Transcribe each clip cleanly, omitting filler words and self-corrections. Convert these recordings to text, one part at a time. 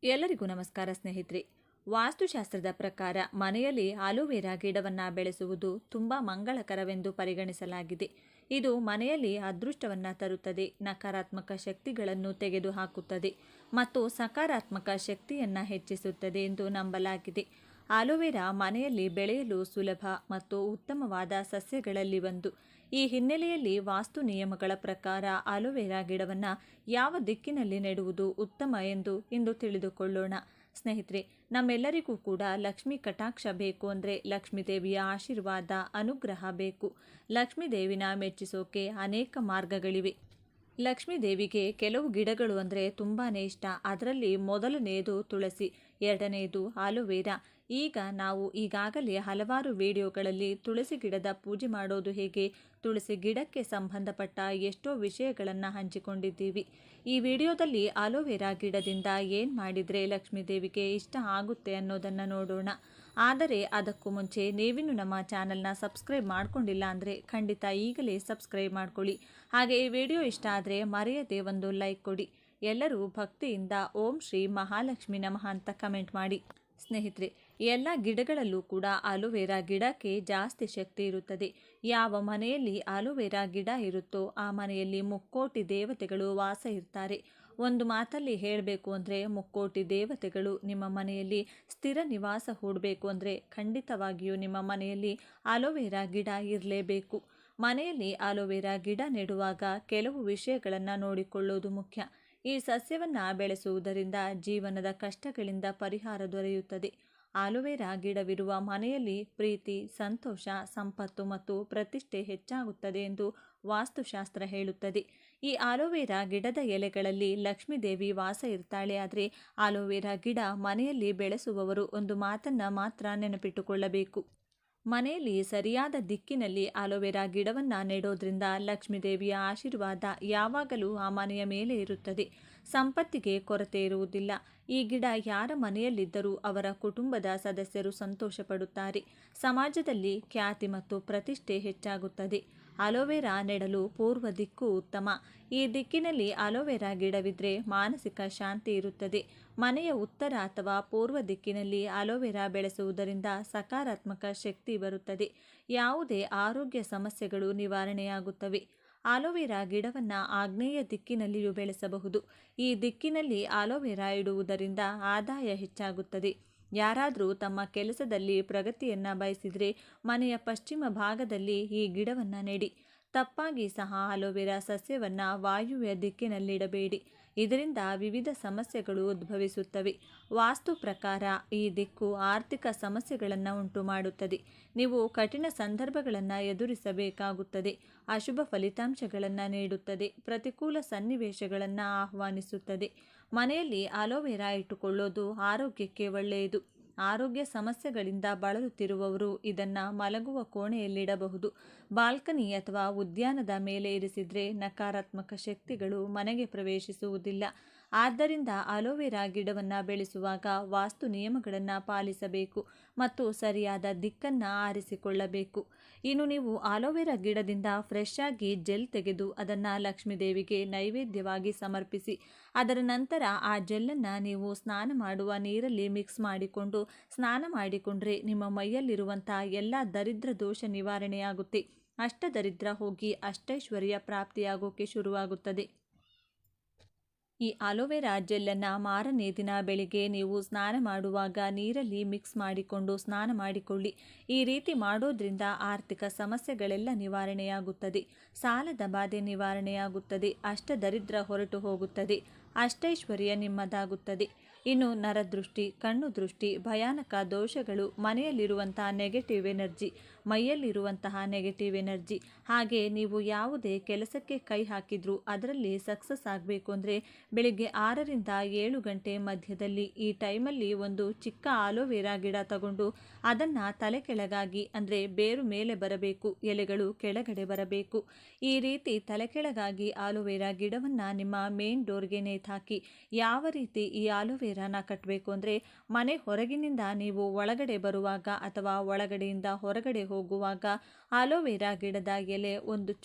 ಎಲ್ಲರಿಗೂ ನಮಸ್ಕಾರ ಸ್ನೇಹಿತರೆ. ವಾಸ್ತುಶಾಸ್ತ್ರದ ಪ್ರಕಾರ ಮನೆಯಲ್ಲಿ ಆಲೋವೆರಾ ಗಿಡವನ್ನು ಬೆಳೆಸುವುದು ತುಂಬ ಮಂಗಳಕರವೆಂದು ಪರಿಗಣಿಸಲಾಗಿದೆ. ಇದು ಮನೆಯಲ್ಲಿ ಅದೃಷ್ಟವನ್ನು ತರುತ್ತದೆ, ನಕಾರಾತ್ಮಕ ಶಕ್ತಿಗಳನ್ನು ತೆಗೆದುಹಾಕುತ್ತದೆ ಮತ್ತು ಸಕಾರಾತ್ಮಕ ಶಕ್ತಿಯನ್ನು ಹೆಚ್ಚಿಸುತ್ತದೆ ಎಂದು ನಂಬಲಾಗಿದೆ. ಆಲೋವೆರಾ ಮನೆಯಲ್ಲಿ ಬೆಳೆಯಲು ಸುಲಭ ಮತ್ತು ಉತ್ತಮವಾದ ಸಸ್ಯಗಳಲ್ಲಿ ಒಂದು. ಈ ಹಿನ್ನೆಲೆಯಲ್ಲಿ ವಾಸ್ತು ನಿಯಮಗಳ ಪ್ರಕಾರ ಆಲೋವೆರಾ ಗಿಡವನ್ನು ಯಾವ ದಿಕ್ಕಿನಲ್ಲಿ ನೆಡುವುದು ಉತ್ತಮ ಎಂದು ಇಂದು ತಿಳಿದುಕೊಳ್ಳೋಣ. ಸ್ನೇಹಿತರೆ, ನಮ್ಮೆಲ್ಲರಿಗೂ ಕೂಡ ಲಕ್ಷ್ಮೀ ಕಟಾಕ್ಷ ಬೇಕು ಅಂದರೆ ಲಕ್ಷ್ಮೀ ದೇವಿಯ ಆಶೀರ್ವಾದ, ಅನುಗ್ರಹ ಬೇಕು. ಲಕ್ಷ್ಮೀ ದೇವಿನ ಮೆಚ್ಚಿಸೋಕೆ ಅನೇಕ ಮಾರ್ಗಗಳಿವೆ. ಲಕ್ಷ್ಮೀ ದೇವಿಗೆ ಕೆಲವು ಗಿಡಗಳು ಅಂದರೆ ತುಂಬಾ ಇಷ್ಟ. ಅದರಲ್ಲಿ ಮೊದಲನೆಯದು ತುಳಸಿ, ಎರಡನೆಯದು ಆಲೋವೆರಾ. ಈಗ ನಾವು ಈಗಾಗಲೇ ಹಲವಾರು ವಿಡಿಯೋಗಳಲ್ಲಿ ತುಳಸಿ ಗಿಡದ ಪೂಜೆ ಮಾಡೋದು ಹೇಗೆ, ತುಳಸಿ ಗಿಡಕ್ಕೆ ಸಂಬಂಧಪಟ್ಟ ಎಷ್ಟೋ ವಿಷಯಗಳನ್ನು ಹಂಚಿಕೊಂಡಿದ್ದೀವಿ. ಈ ವಿಡಿಯೋದಲ್ಲಿ ಆಲೋವೆರಾ ಗಿಡದಿಂದ ಏನು ಮಾಡಿದರೆ ಲಕ್ಷ್ಮೀ ದೇವಿಗೆ ಇಷ್ಟ ಆಗುತ್ತೆ ಅನ್ನೋದನ್ನು ನೋಡೋಣ. ಆದರೆ ಅದಕ್ಕೂ ಮುಂಚೆ ನೀವಿನ್ನು ನಮ್ಮ ಚಾನಲ್ನ ಸಬ್ಸ್ಕ್ರೈಬ್ ಮಾಡ್ಕೊಂಡಿಲ್ಲ ಅಂದರೆ ಖಂಡಿತ ಈಗಲೇ ಸಬ್ಸ್ಕ್ರೈಬ್ ಮಾಡ್ಕೊಳ್ಳಿ. ಹಾಗೆ ಈ ವಿಡಿಯೋ ಇಷ್ಟ ಆದರೆ ಮರೆಯದೆ ಒಂದು ಲೈಕ್ ಕೊಡಿ. ಎಲ್ಲರೂ ಭಕ್ತಿಯಿಂದ ಓಂ ಶ್ರೀ ಮಹಾಲಕ್ಷ್ಮಿ ನಮಃ ಅಂತ ಕಮೆಂಟ್ ಮಾಡಿ. ಸ್ನೇಹಿತರೆ, ಎಲ್ಲ ಗಿಡಗಳಲ್ಲೂ ಕೂಡ ಆಲೋವೆರಾ ಗಿಡಕ್ಕೆ ಜಾಸ್ತಿ ಶಕ್ತಿ ಇರುತ್ತದೆ. ಯಾವ ಮನೆಯಲ್ಲಿ ಆಲೋವೆರಾ ಗಿಡ ಇರುತ್ತೋ ಆ ಮನೆಯಲ್ಲಿ ಮುಕ್ಕೋಟಿ ದೇವತೆಗಳು ವಾಸ ಇರ್ತಾರೆ. ಒಂದು ಮಾತಲ್ಲಿ ಹೇಳಬೇಕು ಅಂದರೆ ಮುಕ್ಕೋಟಿ ದೇವತೆಗಳು ನಿಮ್ಮ ಮನೆಯಲ್ಲಿ ಸ್ಥಿರ ನಿವಾಸ ಹೂಡಬೇಕು ಅಂದರೆ ಖಂಡಿತವಾಗಿಯೂ ನಿಮ್ಮ ಮನೆಯಲ್ಲಿ ಆಲೋವೆರಾ ಗಿಡ ಇರಲೇಬೇಕು. ಮನೆಯಲ್ಲಿ ಆಲೋವೆರಾ ಗಿಡ ನೆಡುವಾಗ ಕೆಲವು ವಿಷಯಗಳನ್ನು ನೋಡಿಕೊಳ್ಳೋದು ಮುಖ್ಯ. ಈ ಸಸ್ಯವನ್ನು ಬೆಳೆಸುವುದರಿಂದ ಜೀವನದ ಕಷ್ಟಗಳಿಂದ ಪರಿಹಾರ ದೊರೆಯುತ್ತದೆ. ಆಲೋವೆರಾ ಗಿಡವಿರುವ ಮನೆಯಲ್ಲಿ ಪ್ರೀತಿ, ಸಂತೋಷ, ಸಂಪತ್ತು ಮತ್ತು ಪ್ರತಿಷ್ಠೆ ಹೆಚ್ಚಾಗುತ್ತದೆ ಎಂದು ವಾಸ್ತುಶಾಸ್ತ್ರ ಹೇಳುತ್ತದೆ. ಈ ಆಲೋವೆರಾ ಗಿಡದ ಎಲೆಗಳಲ್ಲಿ ಲಕ್ಷ್ಮೀ ದೇವಿ ವಾಸ ಇರ್ತಾಳೆ. ಆದರೆ ಆಲೋವೆರಾ ಗಿಡ ಮನೆಯಲ್ಲಿ ಬೆಳೆಸುವವರು ಒಂದು ಮಾತನ್ನು ಮಾತ್ರ ನೆನಪಿಟ್ಟುಕೊಳ್ಳಬೇಕು. ಮನೆಯಲ್ಲಿ ಸರಿಯಾದ ದಿಕ್ಕಿನಲ್ಲಿ ಆಲೋವೆರಾ ಗಿಡವನ್ನು ನೆಡೋದ್ರಿಂದ ಲಕ್ಷ್ಮೀ ದೇವಿಯ ಆಶೀರ್ವಾದ ಯಾವಾಗಲೂ ಆ ಮನೆಯ ಮೇಲೆ ಇರುತ್ತದೆ. ಸಂಪತ್ತಿಗೆ ಕೊರತೆ ಇರುವುದಿಲ್ಲ. ಈ ಗಿಡ ಯಾರ ಮನೆಯಲ್ಲಿದ್ದರೂ ಅವರ ಕುಟುಂಬದ ಸದಸ್ಯರು ಸಂತೋಷ ಪಡುತ್ತಾರೆ. ಸಮಾಜದಲ್ಲಿ ಖ್ಯಾತಿ ಮತ್ತು ಪ್ರತಿಷ್ಠೆ ಹೆಚ್ಚಾಗುತ್ತದೆ. ಆಲೋವೆರಾ ನೆಡಲು ಪೂರ್ವ ದಿಕ್ಕು ಉತ್ತಮ. ಈ ದಿಕ್ಕಿನಲ್ಲಿ ಆಲೋವೆರಾ ಗಿಡವಿದ್ದರೆ ಮಾನಸಿಕ ಶಾಂತಿ ಇರುತ್ತದೆ. ಮನೆಯ ಉತ್ತರ ಅಥವಾ ಪೂರ್ವ ದಿಕ್ಕಿನಲ್ಲಿ ಆಲೋವೆರಾ ಬೆಳೆಸುವುದರಿಂದ ಸಕಾರಾತ್ಮಕ ಶಕ್ತಿ ಬರುತ್ತದೆ. ಯಾವುದೇ ಆರೋಗ್ಯ ಸಮಸ್ಯೆಗಳು ನಿವಾರಣೆಯಾಗುತ್ತವೆ. ಆಲೋವೆರಾ ಗಿಡವನ್ನು ಆಗ್ನೇಯ ದಿಕ್ಕಿನಲ್ಲಿಯೂ ಬೆಳೆಸಬಹುದು. ಈ ದಿಕ್ಕಿನಲ್ಲಿ ಆಲೋವೆರಾ ಇಡುವುದರಿಂದ ಆದಾಯ ಹೆಚ್ಚಾಗುತ್ತದೆ. ಯಾರಾದರೂ ತಮ್ಮ ಕೆಲಸದಲ್ಲಿ ಪ್ರಗತಿಯನ್ನು ಬಯಸಿದರೆ ಮನೆಯ ಪಶ್ಚಿಮ ಭಾಗದಲ್ಲಿ ಈ ಗಿಡವನ್ನು ನೆಡಿ. ತಪ್ಪಾಗಿ ಸಹ ಆಲೋವೆರಾ ಸಸ್ಯವನ್ನು ವಾಯುವ್ಯ ದಿಕ್ಕಿನಲ್ಲಿಡಬೇಡಿ. ಇದರಿಂದ ವಿವಿಧ ಸಮಸ್ಯೆಗಳು ಉದ್ಭವಿಸುತ್ತವೆ. ವಾಸ್ತು ಪ್ರಕಾರ ಈ ದಿಕ್ಕು ಆರ್ಥಿಕ ಸಮಸ್ಯೆಗಳನ್ನು ಉಂಟು ಮಾಡುತ್ತದೆ. ನೀವು ಕಠಿಣ ಸಂದರ್ಭಗಳನ್ನು ಎದುರಿಸಬೇಕಾಗುತ್ತದೆ. ಅಶುಭ ಫಲಿತಾಂಶಗಳನ್ನು ನೀಡುತ್ತದೆ. ಪ್ರತಿಕೂಲ ಸನ್ನಿವೇಶಗಳನ್ನು ಆಹ್ವಾನಿಸುತ್ತದೆ. ಮನೆಯಲ್ಲಿ ಆಲೋವೆರಾ ಇಟ್ಟುಕೊಳ್ಳೋದು ಆರೋಗ್ಯಕ್ಕೆ ಒಳ್ಳೆಯದು. ಆರೋಗ್ಯ ಸಮಸ್ಯೆಗಳಿಂದ ಬಳಲುತ್ತಿರುವವರು ಇದನ್ನು ಮಲಗುವ ಕೋಣೆಯಲ್ಲಿಡಬಹುದು. ಬಾಲ್ಕನಿ ಅಥವಾ ಉದ್ಯಾನದ ಮೇಲೆ ಇರಿಸಿದರೆ ನಕಾರಾತ್ಮಕ ಶಕ್ತಿಗಳು ಮನೆಗೆ ಪ್ರವೇಶಿಸುವುದಿಲ್ಲ. ಆದ್ದರಿಂದ ಆಲೋವೆರಾ ಗಿಡವನ್ನು ಬೆಳೆಸುವಾಗ ವಾಸ್ತು ನಿಯಮಗಳನ್ನು ಪಾಲಿಸಬೇಕು ಮತ್ತು ಸರಿಯಾದ ದಿಕ್ಕನ್ನು ಆರಿಸಿಕೊಳ್ಳಬೇಕು. ಇನ್ನು ನೀವು ಆಲೋವೆರಾ ಗಿಡದಿಂದ ಫ್ರೆಶ್ ಆಗಿ ಜೆಲ್ ತೆಗೆದು ಅದನ್ನು ಲಕ್ಷ್ಮೀ ದೇವಿಗೆ ನೈವೇದ್ಯವಾಗಿ ಸಮರ್ಪಿಸಿ. ಅದರ ನಂತರ ಆ ಜೆಲ್ಲನ್ನು ನೀವು ಸ್ನಾನ ಮಾಡುವ ನೀರಲ್ಲಿ ಮಿಕ್ಸ್ ಮಾಡಿಕೊಂಡು ಸ್ನಾನ ಮಾಡಿಕೊಂಡ್ರೆ ನಿಮ್ಮ ಮೈಯಲ್ಲಿರುವಂಥ ಎಲ್ಲ ದರಿದ್ರ ದೋಷ ನಿವಾರಣೆಯಾಗುತ್ತೆ. ಅಷ್ಟದರಿದ್ರ ಹೋಗಿ ಅಷ್ಟೈಶ್ವರ್ಯ ಪ್ರಾಪ್ತಿಯಾಗೋಕೆ ಶುರುವಾಗುತ್ತದೆ. ಈ ಆಲೋವೆರಾ ಜೆಲ್ಲನ್ನು ಮಾರನೇ ದಿನ ಬೆಳಿಗ್ಗೆ ನೀವು ಸ್ನಾನ ಮಾಡುವಾಗ ನೀರಲ್ಲಿ ಮಿಕ್ಸ್ ಮಾಡಿಕೊಂಡು ಸ್ನಾನ ಮಾಡಿಕೊಳ್ಳಿ. ಈ ರೀತಿ ಮಾಡೋದ್ರಿಂದ ಆರ್ಥಿಕ ಸಮಸ್ಯೆಗಳೆಲ್ಲ ನಿವಾರಣೆಯಾಗುತ್ತದೆ. ಸಾಲದ ಬಾಧೆ ನಿವಾರಣೆಯಾಗುತ್ತದೆ. ಅಷ್ಟದರಿದ್ರ ಹೊರಟು ಹೋಗುತ್ತದೆ. ಅಷ್ಟೈಶ್ವರ್ಯ ನಿಮ್ಮದಾಗುತ್ತದೆ. ಇನ್ನು ನರದೃಷ್ಟಿ, ಕಣ್ಣು ದೃಷ್ಟಿ, ಭಯಾನಕ ದೋಷಗಳು, ಮನೆಯಲ್ಲಿರುವಂತಹ ನೆಗೆಟಿವ್ ಎನರ್ಜಿ, ಮೈಯಲ್ಲಿರುವಂತಹ ನೆಗೆಟಿವ್ ಎನರ್ಜಿ, ಹಾಗೆ ನೀವು ಯಾವುದೇ ಕೆಲಸಕ್ಕೆ ಕೈ ಹಾಕಿದ್ರೂ ಅದರಲ್ಲಿ ಸಕ್ಸಸ್ ಆಗಬೇಕು ಅಂದರೆ ಬೆಳಿಗ್ಗೆ 6ರಿಂದ 7 ಗಂಟೆ ಮಧ್ಯದಲ್ಲಿ ಈ ಟೈಮಲ್ಲಿ ಒಂದು ಚಿಕ್ಕ ಆಲೋವೆರಾ ಗಿಡ ತಗೊಂಡು ಅದನ್ನು ತಲೆ ಕೆಳಗಾಗಿ ಅಂದರೆ ಬೇರು ಮೇಲೆ ಬರಬೇಕು, ಎಲೆಗಳು ಕೆಳಗಡೆ ಬರಬೇಕು. ಈ ರೀತಿ ತಲೆ ಕೆಳಗಾಗಿ ಆಲೋವೆರಾ ಗಿಡವನ್ನು ನಿಮ್ಮ ಮೇನ್ ಡೋರ್ಗೆ ನೇತಾಕಿ. ಯಾವ ರೀತಿ ಈ ಆಲೋವೆರಾನ ಕಟ್ಟಬೇಕು ಅಂದರೆ ಮನೆ ಹೊರಗಿನಿಂದ ನೀವು ಒಳಗಡೆ ಬರುವಾಗ ಅಥವಾ ಒಳಗಡೆಯಿಂದ ಹೊರಗಡೆ ಹೋಗುವಾಗ ಆಲೋವೆರಾ ಗಿಡದ ಎಲೆ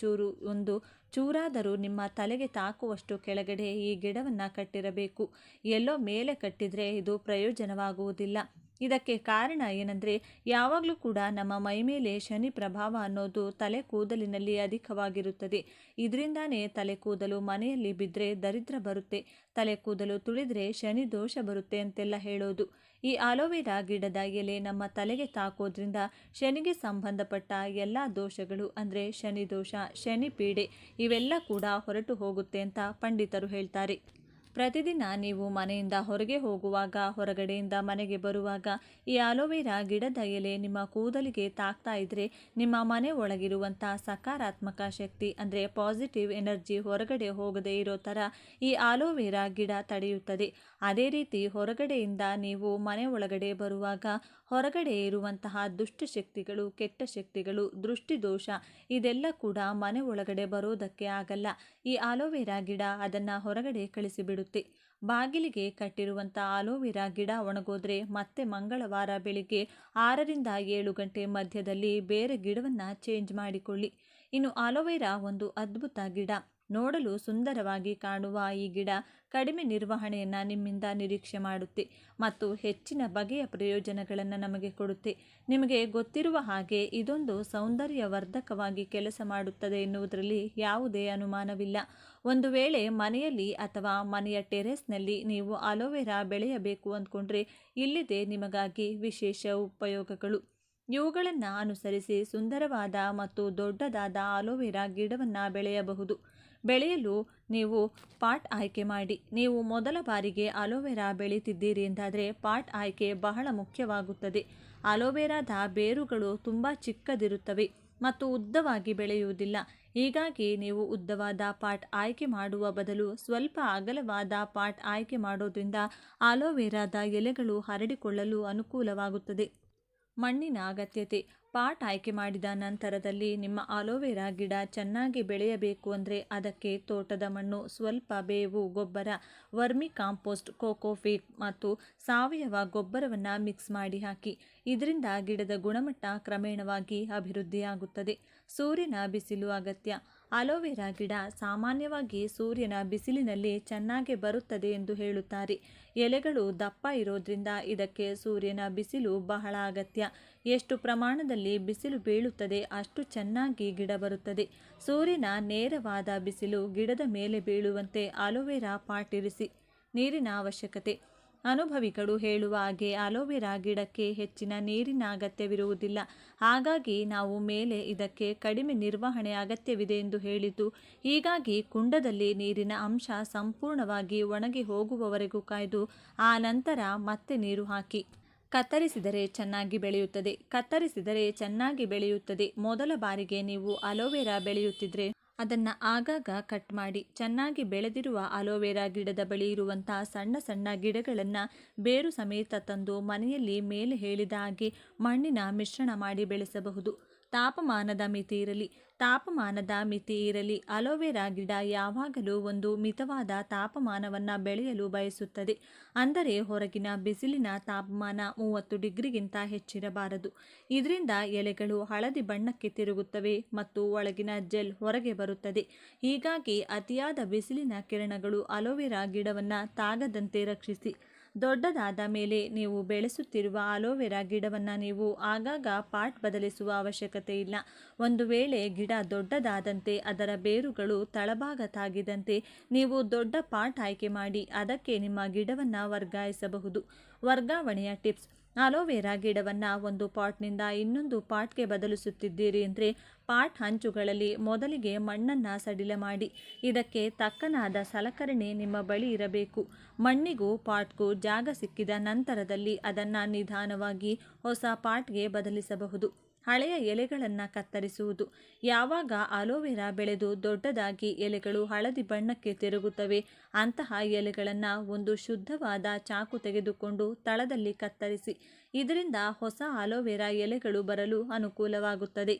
ಒಂದು ಚೂರಾದರೂ ನಿಮ್ಮ ತಲೆಗೆ ತಾಕುವಷ್ಟು ಕೆಳಗಡೆ ಈ ಗಿಡವನ್ನು ಕಟ್ಟಿರಬೇಕು. ಎಲ್ಲೋ ಮೇಲೆ ಕಟ್ಟಿದರೆ ಇದು ಪ್ರಯೋಜನವಾಗುವುದಿಲ್ಲ. ಇದಕ್ಕೆ ಕಾರಣ ಏನಂದರೆ, ಯಾವಾಗಲೂ ಕೂಡ ನಮ್ಮ ಮೈಮೇಲೆ ಶನಿ ಪ್ರಭಾವ ಅನ್ನೋದು ತಲೆ ಕೂದಲಿನಲ್ಲಿ ಅಧಿಕವಾಗಿರುತ್ತದೆ. ಇದರಿಂದಾನೇ ತಲೆ ಕೂದಲು ಮನೆಯಲ್ಲಿ ಬಿದ್ದರೆ ದರಿದ್ರ ಬರುತ್ತೆ, ತಲೆ ಕೂದಲು ತುಳಿದ್ರೆ ಶನಿ ದೋಷ ಬರುತ್ತೆ ಅಂತೆಲ್ಲ ಹೇಳೋದು. ಈ ಆಲೋವೆರಾ ಗಿಡದ ಎಲೆ ನಮ್ಮ ತಲೆಗೆ ತಾಕೋದ್ರಿಂದ ಶನಿಗೆ ಸಂಬಂಧಪಟ್ಟ ಎಲ್ಲ ದೋಷಗಳು ಅಂದರೆ ಶನಿ ದೋಷ, ಶನಿ ಪೀಡೆ ಇವೆಲ್ಲ ಕೂಡ ಹೊರಟು ಹೋಗುತ್ತೆ ಅಂತ ಪಂಡಿತರು ಹೇಳ್ತಾರೆ. ಪ್ರತಿದಿನ ನೀವು ಮನೆಯಿಂದ ಹೊರಗೆ ಹೋಗುವಾಗ, ಹೊರಗಡೆಯಿಂದ ಮನೆಗೆ ಬರುವಾಗ ಈ ಆಲೋವೆರಾ ಗಿಡದ ಎಲೆ ನಿಮ್ಮ ಕೂದಲಿಗೆ ತಾಕ್ತಾ ಇದ್ದರೆ ನಿಮ್ಮ ಮನೆ ಒಳಗಿರುವಂಥ ಸಕಾರಾತ್ಮಕ ಶಕ್ತಿ ಅಂದರೆ ಪಾಸಿಟಿವ್ ಎನರ್ಜಿ ಹೊರಗಡೆ ಹೋಗದೇ ಇರೋ ಥರ ಈ ಆಲೋವೆರಾ ಗಿಡ ತಡೆಯುತ್ತದೆ. ಅದೇ ರೀತಿ ಹೊರಗಡೆಯಿಂದ ನೀವು ಮನೆ ಒಳಗಡೆ ಬರುವಾಗ ಹೊರಗಡೆ ಇರುವಂತಹ ದುಷ್ಟಶಕ್ತಿಗಳು, ಕೆಟ್ಟ ಶಕ್ತಿಗಳು, ದೃಷ್ಟಿದೋಷ ಇದೆಲ್ಲ ಕೂಡ ಮನೆ ಒಳಗಡೆ ಬರೋದಕ್ಕೆ ಆಗಲ್ಲ. ಈ ಆಲೋವೆರಾ ಗಿಡ ಅದನ್ನು ಹೊರಗಡೆ ಕಳಿಸಿಬಿಡುತ್ತೆ. ಬಾಗಿಲಿಗೆ ಕಟ್ಟಿರುವಂಥ ಆಲೋವೆರಾ ಗಿಡ ಒಣಗೋದ್ರೆ ಮತ್ತೆ ಮಂಗಳವಾರ ಬೆಳಿಗ್ಗೆ 6ರಿಂದ 7 ಗಂಟೆ ಮಧ್ಯದಲ್ಲಿ ಬೇರೆ ಗಿಡವನ್ನು ಚೇಂಜ್ ಮಾಡಿಕೊಳ್ಳಿ. ಇನ್ನು ಆಲೋವೆರಾ ಒಂದು ಅದ್ಭುತ ಗಿಡ. ನೋಡಲು ಸುಂದರವಾಗಿ ಕಾಣುವ ಈ ಗಿಡ ಕಡಿಮೆ ನಿರ್ವಹಣೆಯನ್ನು ನಿಮ್ಮಿಂದ ನಿರೀಕ್ಷೆ ಮಾಡುತ್ತೆ ಮತ್ತು ಹೆಚ್ಚಿನ ಬಗೆಯ ಪ್ರಯೋಜನಗಳನ್ನು ನಮಗೆ ಕೊಡುತ್ತೆ. ನಿಮಗೆ ಗೊತ್ತಿರುವ ಹಾಗೆ ಇದೊಂದು ಸೌಂದರ್ಯವರ್ಧಕವಾಗಿ ಕೆಲಸ ಮಾಡುತ್ತದೆ ಎನ್ನುವುದರಲ್ಲಿ ಯಾವುದೇ ಅನುಮಾನವಿಲ್ಲ. ಒಂದು ವೇಳೆ ಮನೆಯಲ್ಲಿ ಅಥವಾ ಮನೆಯ ಟೆರೆಸ್ನಲ್ಲಿ ನೀವು ಆಲೋವೆರಾ ಬೆಳೆಯಬೇಕು ಅಂದ್ಕೊಂಡ್ರೆ ಇಲ್ಲಿದೆ ನಿಮಗಾಗಿ ವಿಶೇಷ ಉಪಯೋಗಗಳು. ಇವುಗಳನ್ನು ಅನುಸರಿಸಿ ಸುಂದರವಾದ ಮತ್ತು ದೊಡ್ಡದಾದ ಆಲೋವೆರಾ ಗಿಡವನ್ನು ಬೆಳೆಯಬಹುದು. ಬೆಳೆಯಲು ನೀವು ಪಾಟ್ ಆಯ್ಕೆ ಮಾಡಿ. ನೀವು ಮೊದಲ ಬಾರಿಗೆ ಆಲೋವೆರಾ ಬೆಳೀತಿದ್ದೀರಿ ಎಂದಾದರೆ ಪಾಟ್ ಆಯ್ಕೆ ಬಹಳ ಮುಖ್ಯವಾಗುತ್ತದೆ. ಆಲೋವೆರಾದ ಬೇರುಗಳು ತುಂಬ ಚಿಕ್ಕದಿರುತ್ತವೆ ಮತ್ತು ಉದ್ದವಾಗಿ ಬೆಳೆಯುವುದಿಲ್ಲ. ಹೀಗಾಗಿ ನೀವು ಉದ್ದವಾದ ಪಾಟ್ ಆಯ್ಕೆ ಮಾಡುವ ಬದಲು ಸ್ವಲ್ಪ ಅಗಲವಾದ ಪಾಟ್ ಆಯ್ಕೆ ಮಾಡೋದ್ರಿಂದ ಆಲೋವೆರಾದ ಎಲೆಗಳು ಹರಡಿಕೊಳ್ಳಲು ಅನುಕೂಲವಾಗುತ್ತದೆ. ಮಣ್ಣಿನ ಅಗತ್ಯತೆ. ಪಾಟ್ ಆಯ್ಕೆ ಮಾಡಿದ ನಂತರದಲ್ಲಿ ನಿಮ್ಮ ಆಲೋವೆರಾ ಗಿಡ ಚೆನ್ನಾಗಿ ಬೆಳೆಯಬೇಕು ಅಂದರೆ ಅದಕ್ಕೆ ತೋಟದ ಮಣ್ಣು, ಸ್ವಲ್ಪ ಬೇವು ಗೊಬ್ಬರ, ವರ್ಮಿ ಕಾಂಪೋಸ್ಟ್, ಕೋಕೋಫೀಟ್ ಮತ್ತು ಸಾವಯವ ಗೊಬ್ಬರವನ್ನು ಮಿಕ್ಸ್ ಮಾಡಿ ಹಾಕಿ. ಇದರಿಂದ ಗಿಡದ ಗುಣಮಟ್ಟ ಕ್ರಮೇಣವಾಗಿ ಅಭಿವೃದ್ಧಿಯಾಗುತ್ತದೆ. ಸೂರ್ಯನ ಬಿಸಿಲು ಅಗತ್ಯ. ಆಲೋವೆರಾ ಗಿಡ ಸಾಮಾನ್ಯವಾಗಿ ಸೂರ್ಯನ ಬಿಸಿಲಿನಲ್ಲಿ ಚೆನ್ನಾಗಿ ಬರುತ್ತದೆ ಎಂದು ಹೇಳುತ್ತಾರೆ. ಎಲೆಗಳು ದಪ್ಪ ಇರೋದ್ರಿಂದ ಇದಕ್ಕೆ ಸೂರ್ಯನ ಬಿಸಿಲು ಬಹಳ ಅಗತ್ಯ. ಎಷ್ಟು ಪ್ರಮಾಣದಲ್ಲಿ ಬಿಸಿಲು ಬೀಳುತ್ತದೆ ಅಷ್ಟು ಚೆನ್ನಾಗಿ ಗಿಡ ಬರುತ್ತದೆ. ಸೂರ್ಯನ ನೇರವಾದ ಬಿಸಿಲು ಗಿಡದ ಮೇಲೆ ಬೀಳುವಂತೆ ಆಲೋವೆರಾ ಪಾಟ್ ಇರಿಸಿ. ನೀರಿನ ಅವಶ್ಯಕತೆ. ಅನುಭವಿಗಳು ಹೇಳುವ ಹಾಗೆ ಆಲೋವೆರಾ ಗಿಡಕ್ಕೆ ಹೆಚ್ಚಿನ ನೀರಿನ ಅಗತ್ಯವಿರುವುದಿಲ್ಲ. ಹಾಗಾಗಿ ನಾವು ಮೇಲೆ ಇದಕ್ಕೆ ಕಡಿಮೆ ನಿರ್ವಹಣೆ ಅಗತ್ಯವಿದೆ ಎಂದು ಹೇಳಿದ್ದು. ಹೀಗಾಗಿ ಕುಂಡದಲ್ಲಿ ನೀರಿನ ಅಂಶ ಸಂಪೂರ್ಣವಾಗಿ ಒಣಗಿ ಹೋಗುವವರೆಗೂ ಕಾಯ್ದು ಆ ನಂತರ ಮತ್ತೆ ನೀರು ಹಾಕಿ. ಕತ್ತರಿಸಿದರೆ ಚೆನ್ನಾಗಿ ಬೆಳೆಯುತ್ತದೆ. ಮೊದಲ ಬಾರಿಗೆ ನೀವು ಆಲೋವೆರಾ ಬೆಳೆಯುತ್ತಿದ್ರೆ ಅದನ್ನು ಆಗಾಗ ಕಟ್ ಮಾಡಿ. ಚೆನ್ನಾಗಿ ಬೆಳೆದಿರುವ ಆಲೋವೆರಾ ಗಿಡದ ಬಳಿ ಇರುವಂಥ ಸಣ್ಣ ಸಣ್ಣ ಗಿಡಗಳನ್ನು ಬೇರು ಸಮೇತ ತಂದು ಮನೆಯಲ್ಲಿ ಮೇಲೆ ಹೇಳಿದ ಹಾಗೆ ಮಣ್ಣಿನ ಮಿಶ್ರಣ ಮಾಡಿ ಬೆಳೆಸಬಹುದು. ತಾಪಮಾನದ ಮಿತಿ ಇರಲಿ. ಆಲೋವೆರಾ ಗಿಡ ಯಾವಾಗಲೂ ಒಂದು ಮಿತವಾದ ತಾಪಮಾನವನ್ನು ಬೆಳೆಯಲು ಬಯಸುತ್ತದೆ. ಅಂದರೆ ಹೊರಗಿನ ಬಿಸಿಲಿನ ತಾಪಮಾನ 30 ಡಿಗ್ರಿಗಿಂತ ಹೆಚ್ಚಿರಬಾರದು. ಇದರಿಂದ ಎಲೆಗಳು ಹಳದಿ ಬಣ್ಣಕ್ಕೆ ತಿರುಗುತ್ತವೆ ಮತ್ತು ಒಳಗಿನ ಜೆಲ್ ಹೊರಗೆ ಬರುತ್ತದೆ. ಹೀಗಾಗಿ ಅತಿಯಾದ ಬಿಸಿಲಿನ ಕಿರಣಗಳು ಆಲೋವೆರಾ ಗಿಡವನ್ನು ತಾಗದಂತೆ ರಕ್ಷಿಸಿ. ದೊಡ್ಡದಾದ ಮೇಲೆ ನೀವು ಬೆಳೆಸುತ್ತಿರುವ ಆಲೋವೆರಾ ಗಿಡವನ್ನು ನೀವು ಆಗಾಗ ಪಾಟ್ ಬದಲಿಸುವ ಅವಶ್ಯಕತೆ ಇಲ್ಲ. ಒಂದು ವೇಳೆ ಗಿಡ ದೊಡ್ಡದಾದಂತೆ ಅದರ ಬೇರುಗಳು ತಳಭಾಗ ತಾಗಿದಂತೆ ನೀವು ದೊಡ್ಡ ಪಾಟ್ ಆಯ್ಕೆ ಮಾಡಿ ಅದಕ್ಕೆ ನಿಮ್ಮ ಗಿಡವನ್ನು ವರ್ಗಾಯಿಸಬಹುದು. ವರ್ಗಾವಣೆಯ ಟಿಪ್ಸ್. ಆಲೋವೆರಾ ಗಿಡವನ್ನು ಒಂದು ಪಾಟ್ನಿಂದ ಇನ್ನೊಂದು ಪಾಟ್ಗೆ ಬದಲಿಸುತ್ತಿದ್ದೀರಿ ಅಂದರೆ ಪಾಟ್ ಹಂಚುಗಳಲ್ಲಿ ಮೊದಲಿಗೆ ಮಣ್ಣನ್ನು ಸಡಿಲ ಮಾಡಿ. ಇದಕ್ಕೆ ತಕ್ಕನಾದ ಸಲಕರಣೆ ನಿಮ್ಮ ಬಳಿ ಇರಬೇಕು. ಮಣ್ಣಿಗೂ ಪಾಟ್ಗೂ ಜಾಗ ಸಿಕ್ಕಿದ ನಂತರದಲ್ಲಿ ಅದನ್ನು ನಿಧಾನವಾಗಿ ಹೊಸ ಪಾಟ್ಗೆ ಬದಲಿಸಬಹುದು. ಹಳೆಯ ಎಲೆಗಳನ್ನು ಕತ್ತರಿಸುವುದು. ಯಾವಾಗ ಆಲೋವೆರಾ ಬೆಳೆದು ದೊಡ್ಡದಾಗಿ ಎಲೆಗಳು ಹಳದಿ ಬಣ್ಣಕ್ಕೆ ತಿರುಗುತ್ತವೆ ಅಂತಹ ಎಲೆಗಳನ್ನು ಒಂದು ಶುದ್ಧವಾದ ಚಾಕು ತೆಗೆದುಕೊಂಡು ತಳದಲ್ಲಿ ಕತ್ತರಿಸಿ. ಇದರಿಂದ ಹೊಸ ಆಲೋವೆರಾ ಎಲೆಗಳು ಬರಲು ಅನುಕೂಲವಾಗುತ್ತದೆ.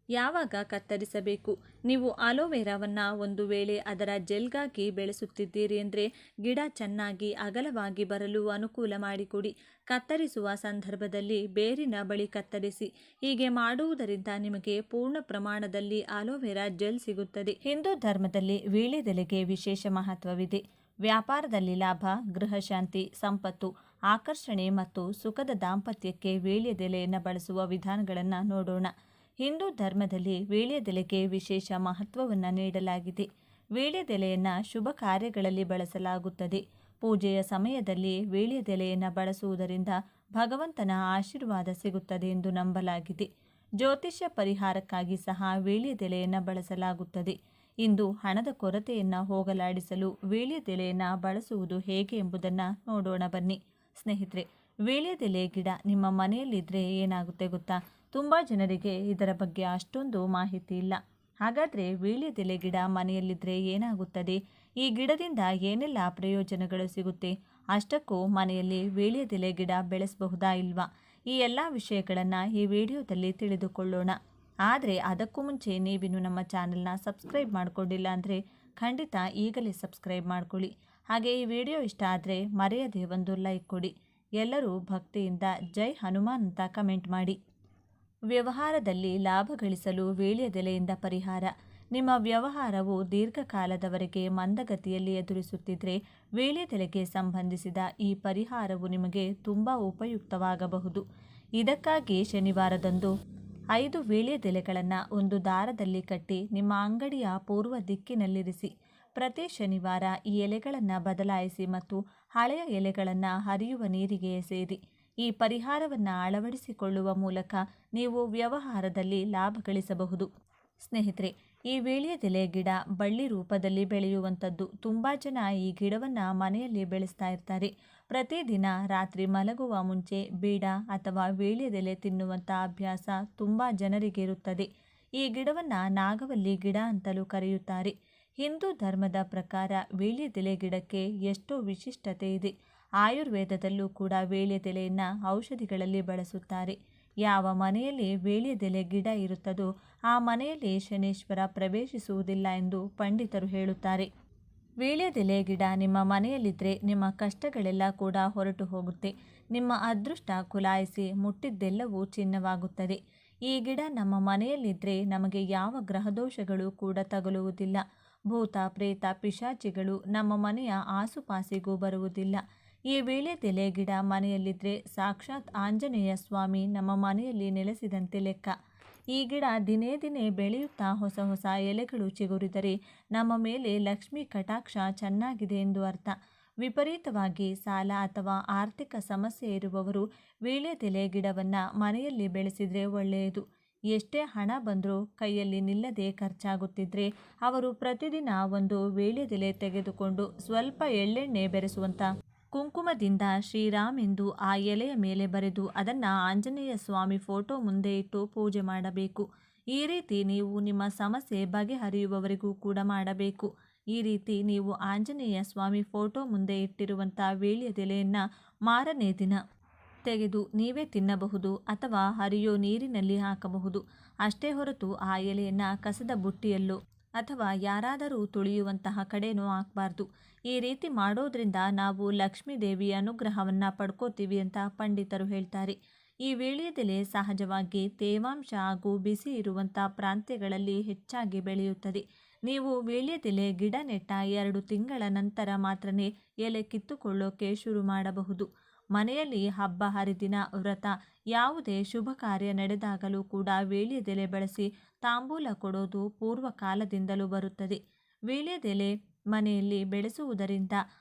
ಯಾವಾಗ ಕತ್ತರಿಸಬೇಕು? ನೀವು ಆಲೋವೆರಾವನ್ನು ಒಂದು ವೇಳೆ ಅದರ ಜೆಲ್ಗಾಗಿ ಬೆಳೆಸುತ್ತಿದ್ದೀರಿ ಅಂದರೆ ಗಿಡ ಚೆನ್ನಾಗಿ ಅಗಲವಾಗಿ ಬರಲು ಅನುಕೂಲ ಮಾಡಿಕೊಡಿ. ಕತ್ತರಿಸುವ ಸಂದರ್ಭದಲ್ಲಿ ಬೇರಿನ ಬಳಿ ಕತ್ತರಿಸಿ. ಹೀಗೆ ಮಾಡುವುದರಿಂದ ನಿಮಗೆ ಪೂರ್ಣ ಪ್ರಮಾಣದಲ್ಲಿ ಆಲೋವೆರಾ ಜೆಲ್ ಸಿಗುತ್ತದೆ. ಹಿಂದೂ ಧರ್ಮದಲ್ಲಿ ವೀಳ್ಯದೆಲೆಗೆ ವಿಶೇಷ ಮಹತ್ವವಿದೆ. ವ್ಯಾಪಾರದಲ್ಲಿ ಲಾಭ, ಗೃಹಶಾಂತಿ, ಸಂಪತ್ತು, ಆಕರ್ಷಣೆ ಮತ್ತು ಸುಖದ ದಾಂಪತ್ಯಕ್ಕೆ ವೀಳ್ಯದೆಲೆಯನ್ನು ಬಳಸುವ ವಿಧಾನಗಳನ್ನು ನೋಡೋಣ. ಹಿಂದೂ ಧರ್ಮದಲ್ಲಿ ವೀಳ್ಯದೆಲೆಗೆ ವಿಶೇಷ ಮಹತ್ವವನ್ನು ನೀಡಲಾಗಿದೆ. ವೀಳ್ಯದೆಲೆಯನ್ನು ಶುಭ ಕಾರ್ಯಗಳಲ್ಲಿ ಬಳಸಲಾಗುತ್ತದೆ. ಪೂಜೆಯ ಸಮಯದಲ್ಲಿ ವೀಳ್ಯದೆಲೆಯನ್ನು ಬಳಸುವುದರಿಂದ ಭಗವಂತನ ಆಶೀರ್ವಾದ ಸಿಗುತ್ತದೆ ಎಂದು ನಂಬಲಾಗಿದೆ. ಜ್ಯೋತಿಷ್ಯ ಪರಿಹಾರಕ್ಕಾಗಿ ಸಹ ವೀಳ್ಯದೆಲೆಯನ್ನು ಬಳಸಲಾಗುತ್ತದೆ. ಇಂದು ಹಣದ ಕೊರತೆಯನ್ನು ಹೋಗಲಾಡಿಸಲು ವೀಳ್ಯದೆಲೆಯನ್ನು ಬಳಸುವುದು ಹೇಗೆ ಎಂಬುದನ್ನು ನೋಡೋಣ ಬನ್ನಿ. ಸ್ನೇಹಿತರೆ, ವೀಳ್ಯದೆಲೆ ಗಿಡ ನಿಮ್ಮ ಮನೆಯಲ್ಲಿದ್ದರೆ ಏನಾಗುತ್ತೆ ಗೊತ್ತಾ? ತುಂಬ ಜನರಿಗೆ ಇದರ ಬಗ್ಗೆ ಅಷ್ಟೊಂದು ಮಾಹಿತಿ ಇಲ್ಲ. ಹಾಗಾದರೆ ವೀಳ್ಯದೆಲೆ ಗಿಡ ಮನೆಯಲ್ಲಿದ್ದರೆ ಏನಾಗುತ್ತದೆ? ಈ ಗಿಡದಿಂದ ಏನೆಲ್ಲ ಪ್ರಯೋಜನಗಳು ಸಿಗುತ್ತೆ? ಅಷ್ಟಕ್ಕೂ ಮನೆಯಲ್ಲಿ ವೀಳ್ಯದೆಲೆ ಗಿಡ ಬೆಳೆಸಬಹುದಾ ಇಲ್ವಾ? ಈ ಎಲ್ಲ ವಿಷಯಗಳನ್ನು ಈ ವಿಡಿಯೋದಲ್ಲಿ ತಿಳಿದುಕೊಳ್ಳೋಣ. ಆದರೆ ಅದಕ್ಕೂ ಮುಂಚೆ ನೀವಿನ್ನು ನಮ್ಮ ಚಾನಲ್ನ ಸಬ್ಸ್ಕ್ರೈಬ್ ಮಾಡಿಕೊಂಡಿಲ್ಲ ಅಂದರೆ ಖಂಡಿತ ಈಗಲೇ ಸಬ್ಸ್ಕ್ರೈಬ್ ಮಾಡ್ಕೊಳ್ಳಿ. ಹಾಗೆ ಈ ವಿಡಿಯೋ ಇಷ್ಟ ಆದರೆ ಮರೆಯದೆ ಒಂದು ಲೈಕ್ ಕೊಡಿ. ಎಲ್ಲರೂ ಭಕ್ತಿಯಿಂದ ಜೈ ಹನುಮಾನ್ ಅಂತ ಕಮೆಂಟ್ ಮಾಡಿ. ವ್ಯವಹಾರದಲ್ಲಿ ಲಾಭ ಗಳಿಸಲು ವೀಳ್ಯದೆಲೆಯಿಂದ ಪರಿಹಾರ. ನಿಮ್ಮ ವ್ಯವಹಾರವು ದೀರ್ಘಕಾಲದವರೆಗೆ ಮಂದಗತಿಯಲ್ಲಿ ಎದುರಿಸುತ್ತಿದ್ದರೆ ವೀಳ್ಯದೆಲೆಗೆ ಸಂಬಂಧಿಸಿದ ಈ ಪರಿಹಾರವು ನಿಮಗೆ ತುಂಬ ಉಪಯುಕ್ತವಾಗಬಹುದು. ಇದಕ್ಕಾಗಿ ಶನಿವಾರದಂದು 5 ವೀಳ್ಯದೆಲೆಗಳನ್ನು ಒಂದು ದಾರದಲ್ಲಿ ಕಟ್ಟಿ ನಿಮ್ಮ ಅಂಗಡಿಯ ಪೂರ್ವ ದಿಕ್ಕಿನಲ್ಲಿರಿಸಿ. ಪ್ರತಿ ಶನಿವಾರ ಈ ಎಲೆಗಳನ್ನು ಬದಲಾಯಿಸಿ ಮತ್ತು ಹಳೆಯ ಎಲೆಗಳನ್ನು ಹರಿಯುವ ನೀರಿಗೆ ಎಸೆಯಿರಿ. ಈ ಪರಿಹಾರವನ್ನು ಅಳವಡಿಸಿಕೊಳ್ಳುವ ಮೂಲಕ ನೀವು ವ್ಯವಹಾರದಲ್ಲಿ ಲಾಭ ಗಳಿಸಬಹುದು. ಸ್ನೇಹಿತರೆ, ಈ ವೀಳ್ಯದೆಲೆ ಗಿಡ ಬಳ್ಳಿ ರೂಪದಲ್ಲಿ ಬೆಳೆಯುವಂಥದ್ದು. ತುಂಬ ಜನ ಈ ಗಿಡವನ್ನು ಮನೆಯಲ್ಲಿ ಬೆಳೆಸ್ತಾ ಇರ್ತಾರೆ. ಪ್ರತಿದಿನ ರಾತ್ರಿ ಮಲಗುವ ಮುಂಚೆ ಬೀಡ ಅಥವಾ ವೀಳ್ಯದೆಲೆ ತಿನ್ನುವಂಥ ಅಭ್ಯಾಸ ತುಂಬ ಜನರಿಗೆ ಇರುತ್ತದೆ. ಈ ಗಿಡವನ್ನು ನಾಗವಲ್ಲಿ ಗಿಡ ಅಂತಲೂ ಕರೆಯುತ್ತಾರೆ. ಹಿಂದೂ ಧರ್ಮದ ಪ್ರಕಾರ ವೀಳ್ಯದೆಲೆ ಗಿಡಕ್ಕೆ ಎಷ್ಟೋ ವಿಶಿಷ್ಟತೆ ಇದೆ. ಆಯುರ್ವೇದದಲ್ಲೂ ಕೂಡ ವೀಳ್ಯದೆಲೆಯನ್ನು ಔಷಧಿಗಳಲ್ಲಿ ಬಳಸುತ್ತಾರೆ. ಯಾವ ಮನೆಯಲ್ಲಿ ವೀಳ್ಯದೆಲೆ ಗಿಡ ಇರುತ್ತದೋ ಆ ಮನೆಯಲ್ಲಿ ಶನೇಶ್ವರ ಪ್ರವೇಶಿಸುವುದಿಲ್ಲ ಎಂದು ಪಂಡಿತರು ಹೇಳುತ್ತಾರೆ. ವೀಳ್ಯದೆಲೆ ಗಿಡ ನಿಮ್ಮ ಮನೆಯಲ್ಲಿದ್ದರೆ ನಿಮ್ಮ ಕಷ್ಟಗಳೆಲ್ಲ ಕೂಡ ಹೊರಟು ಹೋಗುತ್ತೆ. ನಿಮ್ಮ ಅದೃಷ್ಟ ಕುಲಾಯಿಸಿ ಮುಟ್ಟಿದ್ದೆಲ್ಲವೂ ಚಿನ್ನವಾಗುತ್ತದೆ. ಈ ಗಿಡ ನಮ್ಮ ಮನೆಯಲ್ಲಿದ್ದರೆ ನಮಗೆ ಯಾವ ಗ್ರಹದೋಷಗಳು ಕೂಡ ತಗುಲುವುದಿಲ್ಲ. ಭೂತ, ಪ್ರೇತ, ಪಿಶಾಚಿಗಳು ನಮ್ಮ ಮನೆಯ ಆಸುಪಾಸಿಗೂ ಬರುವುದಿಲ್ಲ. ಈ ವೀಳ್ಯದೆಲೆ ಗಿಡ ಮನೆಯಲ್ಲಿದ್ದರೆ ಸಾಕ್ಷಾತ್ ಆಂಜನೇಯ ಸ್ವಾಮಿ ನಮ್ಮ ಮನೆಯಲ್ಲಿ ನೆಲೆಸಿದಂತೆ ಲೆಕ್ಕ. ಈ ಗಿಡ ದಿನೇ ದಿನೇ ಬೆಳೆಯುತ್ತಾ ಹೊಸ ಹೊಸ ಎಲೆಗಳು ಚಿಗುರಿದರೆ ನಮ್ಮ ಮೇಲೆ ಲಕ್ಷ್ಮೀ ಕಟಾಕ್ಷ ಚೆನ್ನಾಗಿದೆ ಎಂದು ಅರ್ಥ. ವಿಪರೀತವಾಗಿ ಸಾಲ ಅಥವಾ ಆರ್ಥಿಕ ಸಮಸ್ಯೆ ಇರುವವರು ವೀಳ್ಯದೆಲೆ ಗಿಡವನ್ನು ಮನೆಯಲ್ಲಿ ಬೆಳೆಸಿದರೆ ಒಳ್ಳೆಯದು. ಎಷ್ಟೇ ಹಣ ಬಂದರೂ ಕೈಯಲ್ಲಿ ನಿಲ್ಲದೆ ಖರ್ಚಾಗುತ್ತಿದ್ದರೆ ಅವರು ಪ್ರತಿದಿನ ಒಂದು ವೀಳ್ಯದೆಲೆ ತೆಗೆದುಕೊಂಡು ಸ್ವಲ್ಪ ಎಳ್ಳೆಣ್ಣೆ ಬೆರೆಸುವಂಥ ಕುಂಕುಮದಿಂದ ಶ್ರೀರಾಮ್ ಎಂದು ಆ ಎಲೆಯ ಮೇಲೆ ಬರೆದು ಅದನ್ನು ಆಂಜನೇಯ ಸ್ವಾಮಿ ಫೋಟೋ ಮುಂದೆ ಇಟ್ಟು ಪೂಜೆ ಮಾಡಬೇಕು. ಈ ರೀತಿ ನೀವು ನಿಮ್ಮ ಸಮಸ್ಯೆ ಬಗೆಹರಿಯುವವರೆಗೂ ಕೂಡ ಮಾಡಬೇಕು. ಈ ರೀತಿ ನೀವು ಆಂಜನೇಯ ಸ್ವಾಮಿ ಫೋಟೋ ಮುಂದೆ ಇಟ್ಟಿರುವಂಥ ವೀಳ್ಯದೆಲೆಯನ್ನು ಮಾರನೇ ದಿನ ತೆಗೆದು ನೀವೇ ತಿನ್ನಬಹುದು ಅಥವಾ ಹರಿಯೋ ನೀರಿನಲ್ಲಿ ಹಾಕಬಹುದು. ಅಷ್ಟೇ ಹೊರತು ಆ ಎಲೆಯನ್ನು ಕಸದ ಬುಟ್ಟಿಯಲ್ಲೋ ಅಥವಾ ಯಾರಾದರೂ ತುಳಿಯುವಂತಹ ಕಡೆನೂ ಹಾಕಬಾರ್ದು. ಈ ರೀತಿ ಮಾಡೋದ್ರಿಂದ ನಾವು ಲಕ್ಷ್ಮೀ ದೇವಿಯ ಅನುಗ್ರಹವನ್ನು ಪಡ್ಕೋತೀವಿ ಅಂತ ಪಂಡಿತರು ಹೇಳ್ತಾರೆ. ಈ ವೀಳ್ಯದೆಲೆ ಸಹಜವಾಗಿ ತೇವಾಂಶ ಹಾಗೂ ಬಿಸಿ ಇರುವಂಥ ಪ್ರಾಂತ್ಯಗಳಲ್ಲಿ ಹೆಚ್ಚಾಗಿ ಬೆಳೆಯುತ್ತದೆ. ನೀವು ವೀಳ್ಯದೆಲೆ ಗಿಡ ನೆಟ್ಟ 2 ತಿಂಗಳ ನಂತರ ಮಾತ್ರನೇ ಎಲೆ ಕಿತ್ತುಕೊಳ್ಳೋಕೆ ಶುರು ಮಾಡಬಹುದು. ಮನೆಯಲ್ಲಿ ಹಬ್ಬ ಹರಿದಿನ, ವ್ರತ, ಯಾವುದೇ ಶುಭ ಕಾರ್ಯ ನಡೆದಾಗಲೂ ಕೂಡ ವೀಳ್ಯದೆಲೆ ಬಳಸಿ ತಾಂಬೂಲ ಕೊಡೋದು ಪೂರ್ವ ಕಾಲದಿಂದಲೂ ಬರುತ್ತದೆ. ವೀಳ್ಯದೆಲೆ ಮನೆಯಲ್ಲಿ ಬೆಳೆಸುವುದರಿಂದ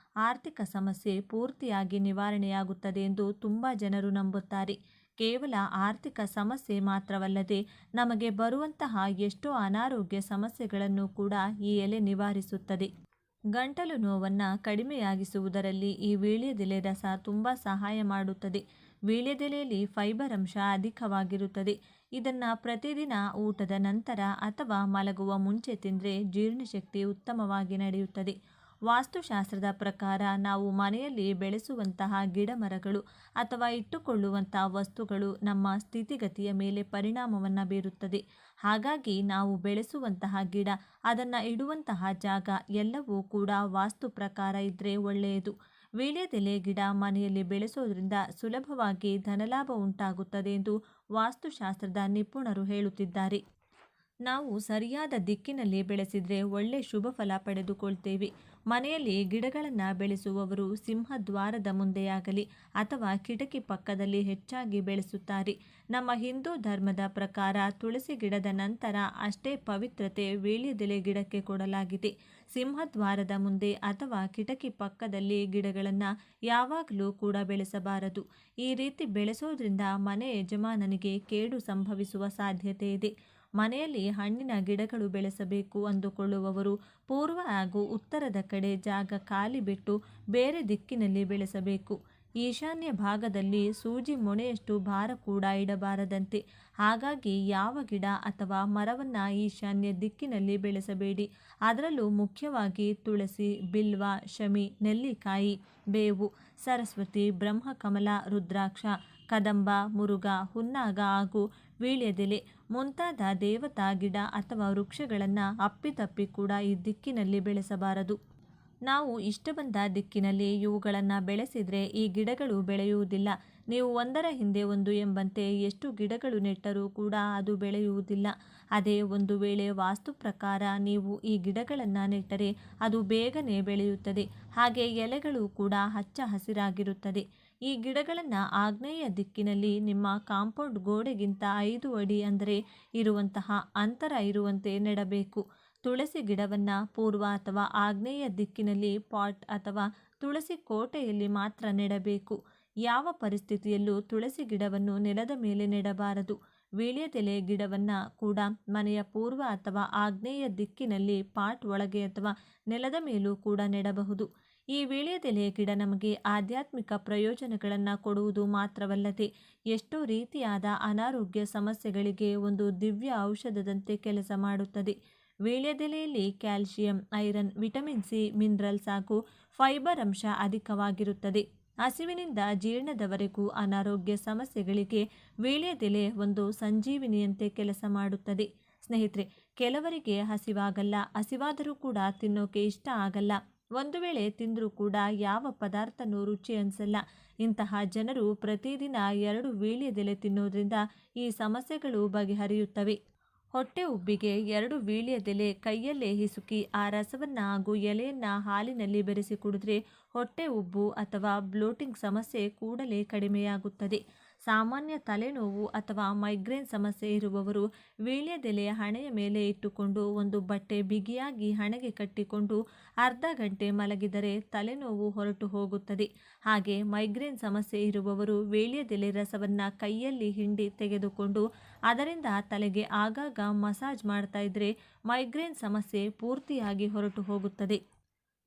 ಆರ್ಥಿಕ ಸಮಸ್ಯೆ ಪೂರ್ತಿಯಾಗಿ ನಿವಾರಣೆಯಾಗುತ್ತದೆ ಎಂದು ತುಂಬ ಜನರು ನಂಬುತ್ತಾರೆ. ಕೇವಲ ಆರ್ಥಿಕ ಸಮಸ್ಯೆ ಮಾತ್ರವಲ್ಲದೆ ನಮಗೆ ಬರುವಂತಹ ಎಷ್ಟೋ ಅನಾರೋಗ್ಯ ಸಮಸ್ಯೆಗಳನ್ನು ಕೂಡ ಈ ಎಲೆ ನಿವಾರಿಸುತ್ತದೆ. ಗಂಟಲು ನೋವನ್ನು ಕಡಿಮೆಯಾಗಿಸುವುದರಲ್ಲಿ ಈ ವೀಳ್ಯದೆಲೆ ರಸ ತುಂಬ ಸಹಾಯ ಮಾಡುತ್ತದೆ. ವೀಳ್ಯದೆಲೆಯಲ್ಲಿ ಫೈಬರ್ ಅಂಶ ಅಧಿಕವಾಗಿರುತ್ತದೆ. ಇದನ್ನು ಪ್ರತಿದಿನ ಊಟದ ನಂತರ ಅಥವಾ ಮಲಗುವ ಮುಂಚೆ ತಿಂದರೆ ಜೀರ್ಣಶಕ್ತಿ ಉತ್ತಮವಾಗಿ ನಡೆಯುತ್ತದೆ. ವಾಸ್ತುಶಾಸ್ತ್ರದ ಪ್ರಕಾರ ನಾವು ಮನೆಯಲ್ಲಿ ಬೆಳೆಸುವಂತಹ ಗಿಡ ಮರಗಳು ಅಥವಾ ಇಟ್ಟುಕೊಳ್ಳುವಂತಹ ವಸ್ತುಗಳು ನಮ್ಮ ಸ್ಥಿತಿಗತಿಯ ಮೇಲೆ ಪರಿಣಾಮವನ್ನು ಬೀರುತ್ತದೆ. ಹಾಗಾಗಿ ನಾವು ಬೆಳೆಸುವಂತಹ ಗಿಡ, ಅದನ್ನು ಇಡುವಂತಹ ಜಾಗ ಎಲ್ಲವೂ ಕೂಡ ವಾಸ್ತು ಪ್ರಕಾರ ಇದ್ದರೆ ಒಳ್ಳೆಯದು. ವೀಳ್ಯದೆಲೆ ಗಿಡ ಮನೆಯಲ್ಲಿ ಬೆಳೆಸೋದ್ರಿಂದ ಸುಲಭವಾಗಿ ಧನಲಾಭ ಉಂಟಾಗುತ್ತದೆ ಎಂದು ವಾಸ್ತುಶಾಸ್ತ್ರದ ನಿಪುಣರು ಹೇಳುತ್ತಿದ್ದಾರೆ. ನಾವು ಸರಿಯಾದ ದಿಕ್ಕಿನಲ್ಲಿ ಬೆಳೆಸಿದರೆ ಒಳ್ಳೆ ಶುಭ ಫಲ ಪಡೆದುಕೊಳ್ತೇವೆ. ಮನೆಯಲ್ಲಿ ಗಿಡಗಳನ್ನು ಬೆಳೆಸುವವರು ಸಿಂಹದ್ವಾರದ ಮುಂದೆಯಾಗಲಿ ಅಥವಾ ಕಿಟಕಿ ಪಕ್ಕದಲ್ಲಿ ಹೆಚ್ಚಾಗಿ ಬೆಳೆಸುತ್ತಾರೆ. ನಮ್ಮ ಹಿಂದೂ ಧರ್ಮದ ಪ್ರಕಾರ ತುಳಸಿ ಗಿಡದ ನಂತರ ಅಷ್ಟೇ ಪವಿತ್ರತೆ ವೀಳ್ಯದೆಲೆ ಗಿಡಕ್ಕೆ ಕೊಡಲಾಗಿದೆ. ಸಿಂಹದ್ವಾರದ ಮುಂದೆ ಅಥವಾ ಕಿಟಕಿ ಪಕ್ಕದಲ್ಲಿ ಗಿಡಗಳನ್ನು ಯಾವಾಗಲೂ ಕೂಡ ಬೆಳೆಸಬಾರದು. ಈ ರೀತಿ ಬೆಳೆಸೋದ್ರಿಂದ ಮನೆ ಯಜಮಾನನಿಗೆ ಕೇಡು ಸಂಭವಿಸುವ ಸಾಧ್ಯತೆ ಇದೆ. ಮನೆಯಲ್ಲಿ ಹಣ್ಣಿನ ಗಿಡಗಳು ಬೆಳೆಸಬೇಕು ಅಂದುಕೊಳ್ಳುವವರು ಪೂರ್ವ ಹಾಗೂ ಉತ್ತರದ ಕಡೆ ಜಾಗ ಖಾಲಿ ಬಿಟ್ಟು ಬೇರೆ ದಿಕ್ಕಿನಲ್ಲಿ ಬೆಳೆಸಬೇಕು. ಈಶಾನ್ಯ ಭಾಗದಲ್ಲಿ ಸೂಜಿ ಮೊನೆಯಷ್ಟು ಭಾರ ಕೂಡ ಇಡಬಾರದಂತೆ. ಹಾಗಾಗಿ ಯಾವ ಗಿಡ ಅಥವಾ ಮರವನ್ನು ಈಶಾನ್ಯ ದಿಕ್ಕಿನಲ್ಲಿ ಬೆಳೆಸಬೇಡಿ. ಅದರಲ್ಲೂ ಮುಖ್ಯವಾಗಿ ತುಳಸಿ, ಬಿಲ್ವ, ಶಮಿ, ನೆಲ್ಲಿಕಾಯಿ, ಬೇವು, ಸರಸ್ವತಿ, ಬ್ರಹ್ಮಕಮಲ, ರುದ್ರಾಕ್ಷ, ಕದಂಬ, ಮುರುಗ, ಹುನ್ನಾಗ ಹಾಗೂ ವೀಳ್ಯದೆಲೆ ಮುಂತಾದ ದೇವತಾ ಗಿಡ ಅಥವಾ ವೃಕ್ಷಗಳನ್ನು ಅಪ್ಪಿತಪ್ಪಿ ಕೂಡ ಈ ದಿಕ್ಕಿನಲ್ಲಿ ಬೆಳೆಸಬಾರದು. ನಾವು ಇಷ್ಟ ಬಂದ ದಿಕ್ಕಿನಲ್ಲಿ ಇವುಗಳನ್ನು ಬೆಳೆಸಿದರೆ ಈ ಗಿಡಗಳು ಬೆಳೆಯುವುದಿಲ್ಲ. ನೀವು ಒಂದರ ಹಿಂದೆ ಒಂದು ಎಂಬಂತೆ ಎಷ್ಟು ಗಿಡಗಳು ನೆಟ್ಟರೂ ಕೂಡ ಅದು ಬೆಳೆಯುವುದಿಲ್ಲ. ಅದೇ ಒಂದು ವೇಳೆ ವಾಸ್ತು ಪ್ರಕಾರ ನೀವು ಈ ಗಿಡಗಳನ್ನು ನೆಟ್ಟರೆ ಅದು ಬೇಗನೆ ಬೆಳೆಯುತ್ತದೆ. ಹಾಗೆ ಎಲೆಗಳು ಕೂಡ ಹಚ್ಚ ಹಸಿರಾಗಿರುತ್ತದೆ. ಈ ಗಿಡಗಳನ್ನು ಆಗ್ನೇಯ ದಿಕ್ಕಿನಲ್ಲಿ ನಿಮ್ಮ ಕಾಂಪೌಂಡ್ ಗೋಡೆಗಿಂತ 5 ಅಡಿ ಅಂದರೆ ಇರುವಂತಹ ಅಂತರ ಇರುವಂತೆ ನೆಡಬೇಕು. ತುಳಸಿ ಗಿಡವನ್ನು ಪೂರ್ವ ಅಥವಾ ಆಗ್ನೇಯ ದಿಕ್ಕಿನಲ್ಲಿ ಪಾಟ್ ಅಥವಾ ತುಳಸಿ ಕೋಟೆಯಲ್ಲಿ ಮಾತ್ರ ನೆಡಬೇಕು. ಯಾವ ಪರಿಸ್ಥಿತಿಯಲ್ಲೂ ತುಳಸಿ ಗಿಡವನ್ನು ನೆಲದ ಮೇಲೆ ನೆಡಬಾರದು. ವೀಳ್ಯದೆಲೆ ಗಿಡವನ್ನು ಕೂಡ ಮನೆಯ ಪೂರ್ವ ಅಥವಾ ಆಗ್ನೇಯ ದಿಕ್ಕಿನಲ್ಲಿ ಪಾಟ್ ಒಳಗೆ ಅಥವಾ ನೆಲದ ಮೇಲೂ ಕೂಡ ನೆಡಬಹುದು. ಈ ವೀಳ್ಯದೆಲೆ ಗಿಡ ನಮಗೆ ಆಧ್ಯಾತ್ಮಿಕ ಪ್ರಯೋಜನಗಳನ್ನು ಕೊಡುವುದು ಮಾತ್ರವಲ್ಲದೆ ಎಷ್ಟೋ ರೀತಿಯಾದ ಅನಾರೋಗ್ಯ ಸಮಸ್ಯೆಗಳಿಗೆ ಒಂದು ದಿವ್ಯ ಔಷಧದಂತೆ ಕೆಲಸ ಮಾಡುತ್ತದೆ. ವೀಳ್ಯದೆಲೆಯಲ್ಲಿ calcium, iron, vitamin C, minerals ಹಾಗೂ ಫೈಬರ್ ಅಂಶ ಅಧಿಕವಾಗಿರುತ್ತದೆ. ಹಸಿವಿನಿಂದ ಜೀರ್ಣದವರೆಗೂ ಅನಾರೋಗ್ಯ ಸಮಸ್ಯೆಗಳಿಗೆ ವೀಳ್ಯದೆಲೆ ಒಂದು ಸಂಜೀವಿನಿಯಂತೆ ಕೆಲಸ ಮಾಡುತ್ತದೆ. ಸ್ನೇಹಿತರೆ, ಕೆಲವರಿಗೆ ಹಸಿವಾಗಲ್ಲ, ಹಸಿವಾದರೂ ಕೂಡ ತಿನ್ನೋಕೆ ಇಷ್ಟ ಆಗಲ್ಲ. ಒಂದು ವೇಳೆ ತಿಂದರೂ ಕೂಡ ಯಾವ ಪದಾರ್ಥನೂ ರುಚಿ ಅನಿಸಲ್ಲ. ಇಂತಹ ಜನರು ಪ್ರತಿದಿನ 2 ವೀಳ್ಯದೆಲೆ ತಿನ್ನೋದ್ರಿಂದ ಈ ಸಮಸ್ಯೆಗಳು ಬಗೆಹರಿಯುತ್ತವೆ. ಹೊಟ್ಟೆ ಉಬ್ಬಿಗೆ 2 ವೀಳ್ಯದೆಲೆ ಕೈಯಲ್ಲೇ ಹಿಸುಕಿ ಆ ರಸವನ್ನು ಹಾಗೂ ಎಲೆಯನ್ನು ಹಾಲಿನಲ್ಲಿ ಬೆರೆಸಿ ಕುಡಿದ್ರೆ ಹೊಟ್ಟೆ ಉಬ್ಬು ಅಥವಾ ಬ್ಲೋಟಿಂಗ್ ಸಮಸ್ಯೆ ಕೂಡಲೇ ಕಡಿಮೆಯಾಗುತ್ತದೆ. ಸಾಮಾನ್ಯ ತಲೆನೋವು ಅಥವಾ ಮೈಗ್ರೇನ್ ಸಮಸ್ಯೆ ಇರುವವರು ವೀಳ್ಯದೆಲೆ ಹಣೆಯ ಮೇಲೆ ಇಟ್ಟುಕೊಂಡು ಒಂದು ಬಟ್ಟೆ ಬಿಗಿಯಾಗಿ ಹಣೆಗೆ ಕಟ್ಟಿಕೊಂಡು ಅರ್ಧ ಗಂಟೆ ಮಲಗಿದರೆ ತಲೆನೋವು ಹೊರಟು ಹೋಗುತ್ತದೆ. ಹಾಗೆ ಮೈಗ್ರೇನ್ ಸಮಸ್ಯೆ ಇರುವವರು ವೀಳ್ಯದೆಲೆ ರಸವನ್ನು ಕೈಯಲ್ಲಿ ಹಿಂಡಿ ತೆಗೆದುಕೊಂಡು ಅದರಿಂದ ತಲೆಗೆ ಆಗಾಗ ಮಸಾಜ್ ಮಾಡ್ತಾ ಇದ್ರೆ ಮೈಗ್ರೇನ್ ಸಮಸ್ಯೆ ಪೂರ್ತಿಯಾಗಿ ಹೊರಟು ಹೋಗುತ್ತದೆ.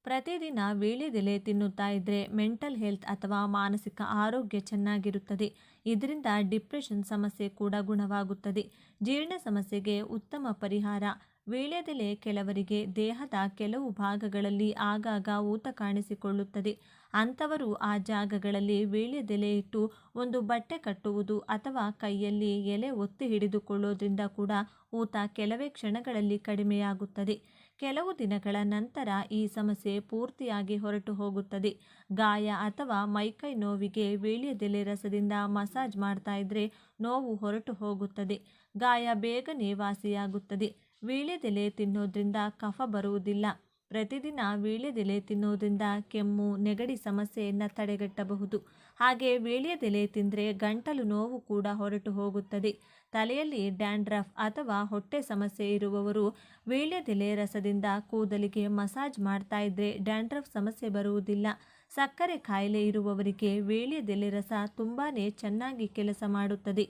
ಪ್ರತಿದಿನ ವೀಳ್ಯದೆಲೆ ತಿನ್ನುತ್ತಾ ಇದ್ದರೆ ಮೆಂಟಲ್ ಹೆಲ್ತ್ ಅಥವಾ ಮಾನಸಿಕ ಆರೋಗ್ಯ ಚೆನ್ನಾಗಿರುತ್ತದೆ. ಇದರಿಂದ ಡಿಪ್ರೆಷನ್ ಸಮಸ್ಯೆ ಕೂಡ ಗುಣವಾಗುತ್ತದೆ. ಜೀರ್ಣ ಸಮಸ್ಯೆಗೆ ಉತ್ತಮ ಪರಿಹಾರ ವೀಳ್ಯದೆಲೆ. ಕೆಲವರಿಗೆ ದೇಹದ ಕೆಲವು ಭಾಗಗಳಲ್ಲಿ ಆಗಾಗ ಊತ ಕಾಣಿಸಿಕೊಳ್ಳುತ್ತದೆ. ಅಂಥವರು ಆ ಜಾಗಗಳಲ್ಲಿ ವೀಳ್ಯದೆಲೆ ಇಟ್ಟು ಒಂದು ಬಟ್ಟೆ ಕಟ್ಟುವುದು ಅಥವಾ ಕೈಯಲ್ಲಿ ಎಲೆ ಒತ್ತಿ ಹಿಡಿದುಕೊಳ್ಳೋದ್ರಿಂದ ಕೂಡ ಊತ ಕೆಲವೇ ಕ್ಷಣಗಳಲ್ಲಿ ಕಡಿಮೆಯಾಗುತ್ತದೆ. ಕೆಲವು ದಿನಗಳ ನಂತರ ಈ ಸಮಸ್ಯೆ ಪೂರ್ತಿಯಾಗಿ ಹೊರಟು ಹೋಗುತ್ತದೆ. ಗಾಯ ಅಥವಾ ಮೈಕೈ ನೋವಿಗೆ ವೀಳ್ಯದೆಲೆ ರಸದಿಂದ ಮಸಾಜ್ ಮಾಡ್ತಾ ಇದ್ರೆ ನೋವು ಹೊರಟು ಹೋಗುತ್ತದೆ. ಗಾಯ ಬೇಗನೆ ವಾಸಿಯಾಗುತ್ತದೆ. ವೀಳ್ಯದೆಲೆ ತಿನ್ನೋದ್ರಿಂದ ಕಫ ಬರುವುದಿಲ್ಲ. ಪ್ರತಿದಿನ ವೀಳ್ಯದೆಲೆ ತಿನ್ನೋದ್ರಿಂದ ಕೆಮ್ಮು, ನೆಗಡಿ ಸಮಸ್ಯೆಯನ್ನು ತಡೆಗಟ್ಟಬಹುದು. ಹಾಗೆ ವೀಳ್ಯದೆಲೆ ತಿಂದರೆ ಗಂಟಲು ನೋವು ಕೂಡ ಹೊರಟು ಹೋಗುತ್ತದೆ. ತಲೆಯಲ್ಲಿ ಡ್ಯಾಂಡ್ರಫ್ ಅಥವಾ ಹೊಟ್ಟೆ ಸಮಸ್ಯೆ ಇರುವವರು ವೀಳ್ಯದೆಲೆ ರಸದಿಂದ ಕೂದಲಿಗೆ ಮಸಾಜ್ ಮಾಡ್ತಾ ಇದ್ರೆ ಡ್ಯಾಂಡ್ರಫ್ ಸಮಸ್ಯೆ ಬರುವುದಿಲ್ಲ. ಸಕ್ಕರೆ ಕಾಯಿಲೆ ಇರುವವರಿಗೆ ವೀಳ್ಯದೆಲೆ ರಸ ತುಂಬಾ ಚೆನ್ನಾಗಿ ಕೆಲಸ ಮಾಡುತ್ತದೆ.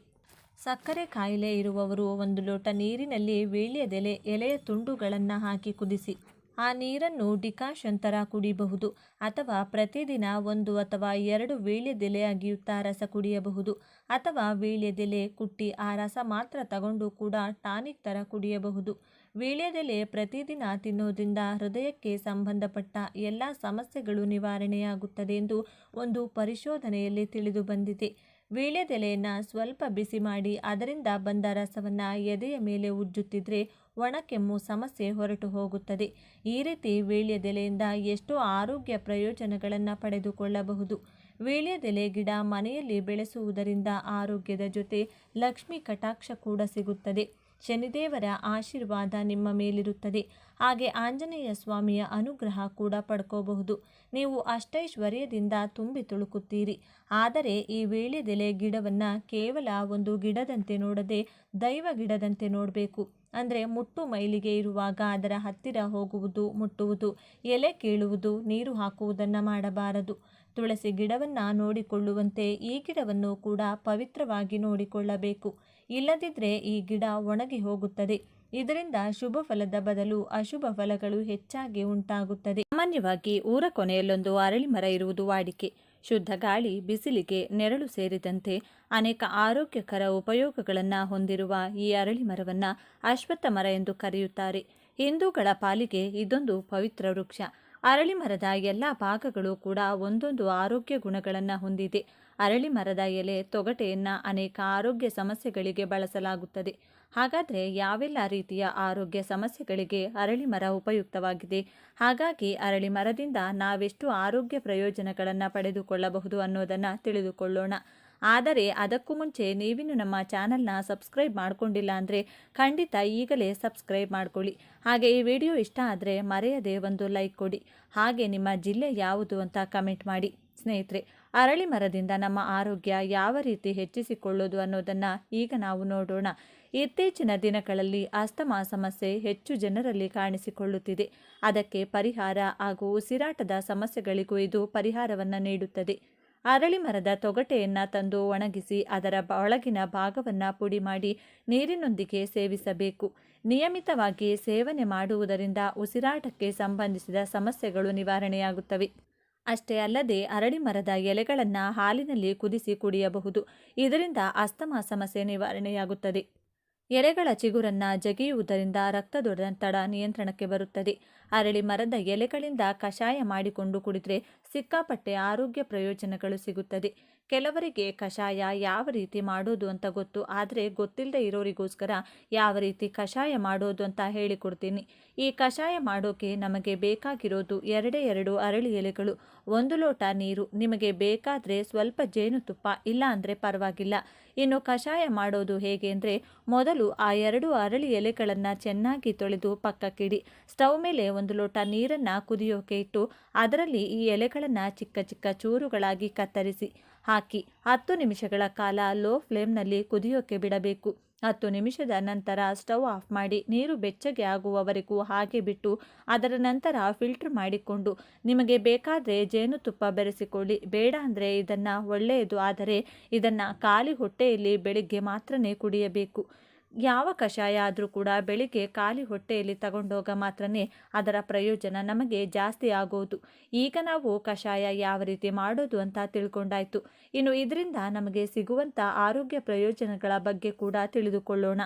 ಸಕ್ಕರೆ ಕಾಯಿಲೆ ಇರುವವರು 1 ಲೋಟ ನೀರಿನಲ್ಲಿ ವೀಳ್ಯದೆಲೆ ಎಲೆಯ ತುಂಡುಗಳನ್ನು ಹಾಕಿ ಕುದಿಸಿ ಆ ನೀರನ್ನು ಡಿಕಾಷನ್ ಥರ ಕುಡಿಯಬಹುದು. ಅಥವಾ ಪ್ರತಿದಿನ 1 ಅಥವಾ 2 ವೀಳ್ಯದೆಲೆ ಅಗಿಯುತ್ತಾ ರಸ ಕುಡಿಯಬಹುದು. ಅಥವಾ ವೀಳ್ಯದೆಲೆ ಕುಟ್ಟಿ ಆ ರಸ ಮಾತ್ರ ತಗೊಂಡು ಕೂಡ ಟಾನಿಕ್ ಥರ ಕುಡಿಯಬಹುದು. ವೀಳ್ಯದೆಲೆ ಪ್ರತಿದಿನ ತಿನ್ನೋದ್ರಿಂದ ಹೃದಯಕ್ಕೆ ಸಂಬಂಧಪಟ್ಟ ಎಲ್ಲ ಸಮಸ್ಯೆಗಳು ನಿವಾರಣೆಯಾಗುತ್ತದೆ ಎಂದು ಒಂದು ಪರಿಶೋಧನೆಯಲ್ಲಿ ತಿಳಿದು ಬಂದಿದೆ. ವೀಳ್ಯದೆಲೆಯನ್ನು ಸ್ವಲ್ಪ ಬಿಸಿ ಮಾಡಿ ಅದರಿಂದ ಬಂದ ರಸವನ್ನು ಎದೆಯ ಮೇಲೆ ಉಜ್ಜುತ್ತಿದ್ರೆ ಒಣಕೆಮ್ಮು ಸಮಸ್ಯೆ ಹೊರಟು ಹೋಗುತ್ತದೆ. ಈ ರೀತಿ ವೀಳ್ಯದೆಲೆಯಿಂದ ಎಷ್ಟೋ ಆರೋಗ್ಯ ಪ್ರಯೋಜನಗಳನ್ನು ಪಡೆದುಕೊಳ್ಳಬಹುದು. ವೀಳ್ಯದೆಲೆ ಗಿಡ ಮನೆಯಲ್ಲಿ ಬೆಳೆಸುವುದರಿಂದ ಆರೋಗ್ಯದ ಜೊತೆ ಲಕ್ಷ್ಮಿ ಕಟಾಕ್ಷ ಕೂಡ ಸಿಗುತ್ತದೆ. ಶನಿದೇವರ ಆಶೀರ್ವಾದ ನಿಮ್ಮ ಮೇಲಿರುತ್ತದೆ. ಹಾಗೆ ಆಂಜನೇಯ ಸ್ವಾಮಿಯ ಅನುಗ್ರಹ ಕೂಡ ಪಡ್ಕೋಬಹುದು. ನೀವು ಅಷ್ಟೈಶ್ವರ್ಯದಿಂದ ತುಂಬಿ ತುಳುಕುತ್ತೀರಿ. ಆದರೆ ಈ ವೀಳ್ಯದೆಲೆ ಗಿಡವನ್ನು ಕೇವಲ ಒಂದು ಗಿಡದಂತೆ ನೋಡದೆ ದೈವ ಗಿಡದಂತೆ ನೋಡಬೇಕು. ಅಂದರೆ ಮುಟ್ಟು ಮೈಲಿಗೆ ಇರುವಾಗ ಅದರ ಹತ್ತಿರ ಹೋಗುವುದು, ಮುಟ್ಟುವುದು, ಎಲೆ ಕೀಳುವುದು, ನೀರು ಹಾಕುವುದನ್ನು ಮಾಡಬಾರದು. ತುಳಸಿ ಗಿಡವನ್ನು ನೋಡಿಕೊಳ್ಳುವಂತೆ ಈ ಗಿಡವನ್ನು ಕೂಡ ಪವಿತ್ರವಾಗಿ ನೋಡಿಕೊಳ್ಳಬೇಕು. ಇಲ್ಲದಿದ್ದರೆ ಈ ಗಿಡ ಒಣಗಿ ಹೋಗುತ್ತದೆ. ಇದರಿಂದ ಶುಭ ಫಲದ ಬದಲು ಅಶುಭ ಫಲಗಳು ಹೆಚ್ಚಾಗಿ ಉಂಟಾಗುತ್ತದೆ. ಸಾಮಾನ್ಯವಾಗಿ ಊರ ಕೊನೆಯಲ್ಲೊಂದು ಅರಳಿ ಮರ ಇರುವುದು ವಾಡಿಕೆ. ಶುದ್ಧ ಗಾಳಿ, ಬಿಸಿಲಿಗೆ, ನೆರಳು ಸೇರಿದಂತೆ ಅನೇಕ ಆರೋಗ್ಯಕರ ಉಪಯೋಗಗಳನ್ನು ಹೊಂದಿರುವ ಈ ಅರಳಿ ಮರವನ್ನು ಅಶ್ವತ್ಥ ಮರ ಎಂದು ಕರೆಯುತ್ತಾರೆ. ಹಿಂದೂಗಳ ಪಾಲಿಗೆ ಇದೊಂದು ಪವಿತ್ರ ವೃಕ್ಷ. ಅರಳಿ ಮರದ ಎಲ್ಲ ಭಾಗಗಳು ಕೂಡ ಒಂದೊಂದು ಆರೋಗ್ಯ ಗುಣಗಳನ್ನು ಹೊಂದಿದೆ. ಅರಳಿ ಮರದ ಎಲೆ, ತೊಗಟೆಯನ್ನು ಅನೇಕ ಆರೋಗ್ಯ ಸಮಸ್ಯೆಗಳಿಗೆ ಬಳಸಲಾಗುತ್ತದೆ. ಹಾಗಾದರೆ ಯಾವೆಲ್ಲ ರೀತಿಯ ಆರೋಗ್ಯ ಸಮಸ್ಯೆಗಳಿಗೆ ಅರಳಿ ಮರ ಉಪಯುಕ್ತವಾಗಿದೆ? ಹಾಗಾಗಿ ಅರಳಿ ಮರದಿಂದ ನಾವೆಷ್ಟು ಆರೋಗ್ಯ ಪ್ರಯೋಜನಗಳನ್ನು ಪಡೆದುಕೊಳ್ಳಬಹುದು ಅನ್ನೋದನ್ನು ತಿಳಿದುಕೊಳ್ಳೋಣ. ಆದರೆ ಅದಕ್ಕೂ ಮುಂಚೆ ನೀವಿನ್ನು ನಮ್ಮ ಚಾನಲ್ನ ಸಬ್ಸ್ಕ್ರೈಬ್ ಮಾಡಿಕೊಂಡಿಲ್ಲ ಅಂದರೆ ಖಂಡಿತ ಈಗಲೇ ಸಬ್ಸ್ಕ್ರೈಬ್ ಮಾಡ್ಕೊಳ್ಳಿ. ಹಾಗೆ ಈ ವಿಡಿಯೋ ಇಷ್ಟ ಆದರೆ ಮರೆಯದೆ ಒಂದು ಲೈಕ್ ಕೊಡಿ. ಹಾಗೆ ನಿಮ್ಮ ಜಿಲ್ಲೆ ಯಾವುದು ಅಂತ ಕಮೆಂಟ್ ಮಾಡಿ. ಸ್ನೇಹಿತರೆ, ಅರಳಿ ಮರದಿಂದ ನಮ್ಮ ಆರೋಗ್ಯ ಯಾವ ರೀತಿ ಹೆಚ್ಚಿಸಿಕೊಳ್ಳೋದು ಅನ್ನೋದನ್ನು ಈಗ ನಾವು ನೋಡೋಣ. ಇತ್ತೀಚಿನ ದಿನಗಳಲ್ಲಿ ಅಸ್ತಮಾ ಸಮಸ್ಯೆ ಹೆಚ್ಚು ಜನರಲ್ಲಿ ಕಾಣಿಸಿಕೊಳ್ಳುತ್ತಿದೆ. ಅದಕ್ಕೆ ಪರಿಹಾರ ಹಾಗೂ ಉಸಿರಾಟದ ಸಮಸ್ಯೆಗಳಿಗೂ ಇದು ಪರಿಹಾರವನ್ನು ನೀಡುತ್ತದೆ. ಅರಳಿ ಮರದ ತೊಗಟೆಯನ್ನು ತಂದು ಒಣಗಿಸಿ ಅದರ ಒಳಗಿನ ಭಾಗವನ್ನು ಪುಡಿ ಮಾಡಿ ನೀರಿನೊಂದಿಗೆ ಸೇವಿಸಬೇಕು. ನಿಯಮಿತವಾಗಿ ಸೇವನೆ ಮಾಡುವುದರಿಂದ ಉಸಿರಾಟಕ್ಕೆ ಸಂಬಂಧಿಸಿದ ಸಮಸ್ಯೆಗಳು ನಿವಾರಣೆಯಾಗುತ್ತವೆ. ಅಷ್ಟೇ ಅಲ್ಲದೆ ಅರಳಿ ಮರದ ಎಲೆಗಳನ್ನು ಹಾಲಿನಲ್ಲಿ ಕುದಿಸಿ ಕುಡಿಯಬಹುದು. ಇದರಿಂದ ಅಸ್ತಮಾ ಸಮಸ್ಯೆ ನಿವಾರಣೆಯಾಗುತ್ತದೆ. ಎಲೆಗಳ ಚಿಗುರನ್ನು ಜಗಿಯುವುದರಿಂದ ರಕ್ತದೊತ್ತಡ ನಿಯಂತ್ರಣಕ್ಕೆ ಬರುತ್ತದೆ. ಅರಳಿ ಮರದ ಎಲೆಗಳಿಂದ ಕಷಾಯ ಮಾಡಿಕೊಂಡು ಕುಡಿದರೆ ಸಿಕ್ಕಾಪಟ್ಟೆ ಆರೋಗ್ಯ ಪ್ರಯೋಜನಗಳು ಸಿಗುತ್ತದೆ. ಕೆಲವರಿಗೆ ಕಷಾಯ ಯಾವ ರೀತಿ ಮಾಡೋದು ಅಂತ ಗೊತ್ತು, ಆದರೆ ಗೊತ್ತಿಲ್ಲದೆ ಇರೋರಿಗೋಸ್ಕರ ಯಾವ ರೀತಿ ಕಷಾಯ ಮಾಡೋದು ಅಂತ ಹೇಳಿಕೊಡ್ತೀನಿ. ಈ ಕಷಾಯ ಮಾಡೋಕೆ ನಮಗೆ ಬೇಕಾಗಿರೋದು 2 ಅರಳಿ ಎಲೆಗಳು, 1 ಲೋಟ ನೀರು, ನಿಮಗೆ ಬೇಕಾದರೆ ಸ್ವಲ್ಪ ಜೇನುತುಪ್ಪ, ಇಲ್ಲ ಅಂದರೆ ಪರವಾಗಿಲ್ಲ. ಇನ್ನು ಕಷಾಯ ಮಾಡೋದು ಹೇಗೆ ಅಂದರೆ, ಮೊದಲು ಆ 2 ಅರಳಿ ಎಲೆಗಳನ್ನು ಚೆನ್ನಾಗಿ ತೊಳೆದು ಪಕ್ಕಕ್ಕಿಡಿ. ಸ್ಟವ್ ಮೇಲೆ 1 ಲೋಟ ನೀರನ್ನು ಕುದಿಯೋಕೆ ಇಟ್ಟು ಅದರಲ್ಲಿ ಈ ಎಲೆಗಳನ್ನು ಚಿಕ್ಕ ಚಿಕ್ಕ ಚೂರುಗಳಾಗಿ ಕತ್ತರಿಸಿ ಹಾಕಿ 10 ನಿಮಿಷಗಳ ಕಾಲ ಲೋ ಫ್ಲೇಮ್ನಲ್ಲಿ ಕುದಿಯೋಕೆ ಬಿಡಬೇಕು. 10 ನಿಮಿಷದ ನಂತರ ಸ್ಟವ್ ಆಫ್ ಮಾಡಿ ನೀರು ಬೆಚ್ಚಗೆ ಆಗುವವರೆಗೂ ಹಾಗೆ ಬಿಟ್ಟು ಅದರ ನಂತರ ಫಿಲ್ಟರ್ ಮಾಡಿಕೊಂಡು ನಿಮಗೆ ಬೇಕಾದರೆ ಜೇನುತುಪ್ಪ ಬೆರೆಸಿಕೊಳ್ಳಿ. ಬೇಡ ಅಂದರೆ ಇದನ್ನು ಒಳ್ಳೆಯದು, ಆದರೆ ಇದನ್ನು ಖಾಲಿ ಹೊಟ್ಟೆಯಲ್ಲಿ ಬೆಳಿಗ್ಗೆ ಮಾತ್ರನೇ ಕುಡಿಯಬೇಕು. ಯಾವ ಕಷಾಯ ಆದರೂ ಕೂಡ ಬೆಳಿಗ್ಗೆ ಖಾಲಿ ಹೊಟ್ಟೆಯಲ್ಲಿ ತಗೊಂಡೋಗ ಮಾತ್ರನೇ ಅದರ ಪ್ರಯೋಜನ ನಮಗೆ ಜಾಸ್ತಿ ಆಗೋದು. ಈಗ ನಾವು ಕಷಾಯ ಯಾವ ರೀತಿ ಮಾಡೋದು ಅಂತ ತಿಳ್ಕೊಂಡಾಯ್ತು. ಇನ್ನು ಇದರಿಂದ ನಮಗೆ ಸಿಗುವಂಥ ಆರೋಗ್ಯ ಪ್ರಯೋಜನಗಳ ಬಗ್ಗೆ ಕೂಡ ತಿಳಿದುಕೊಳ್ಳೋಣ.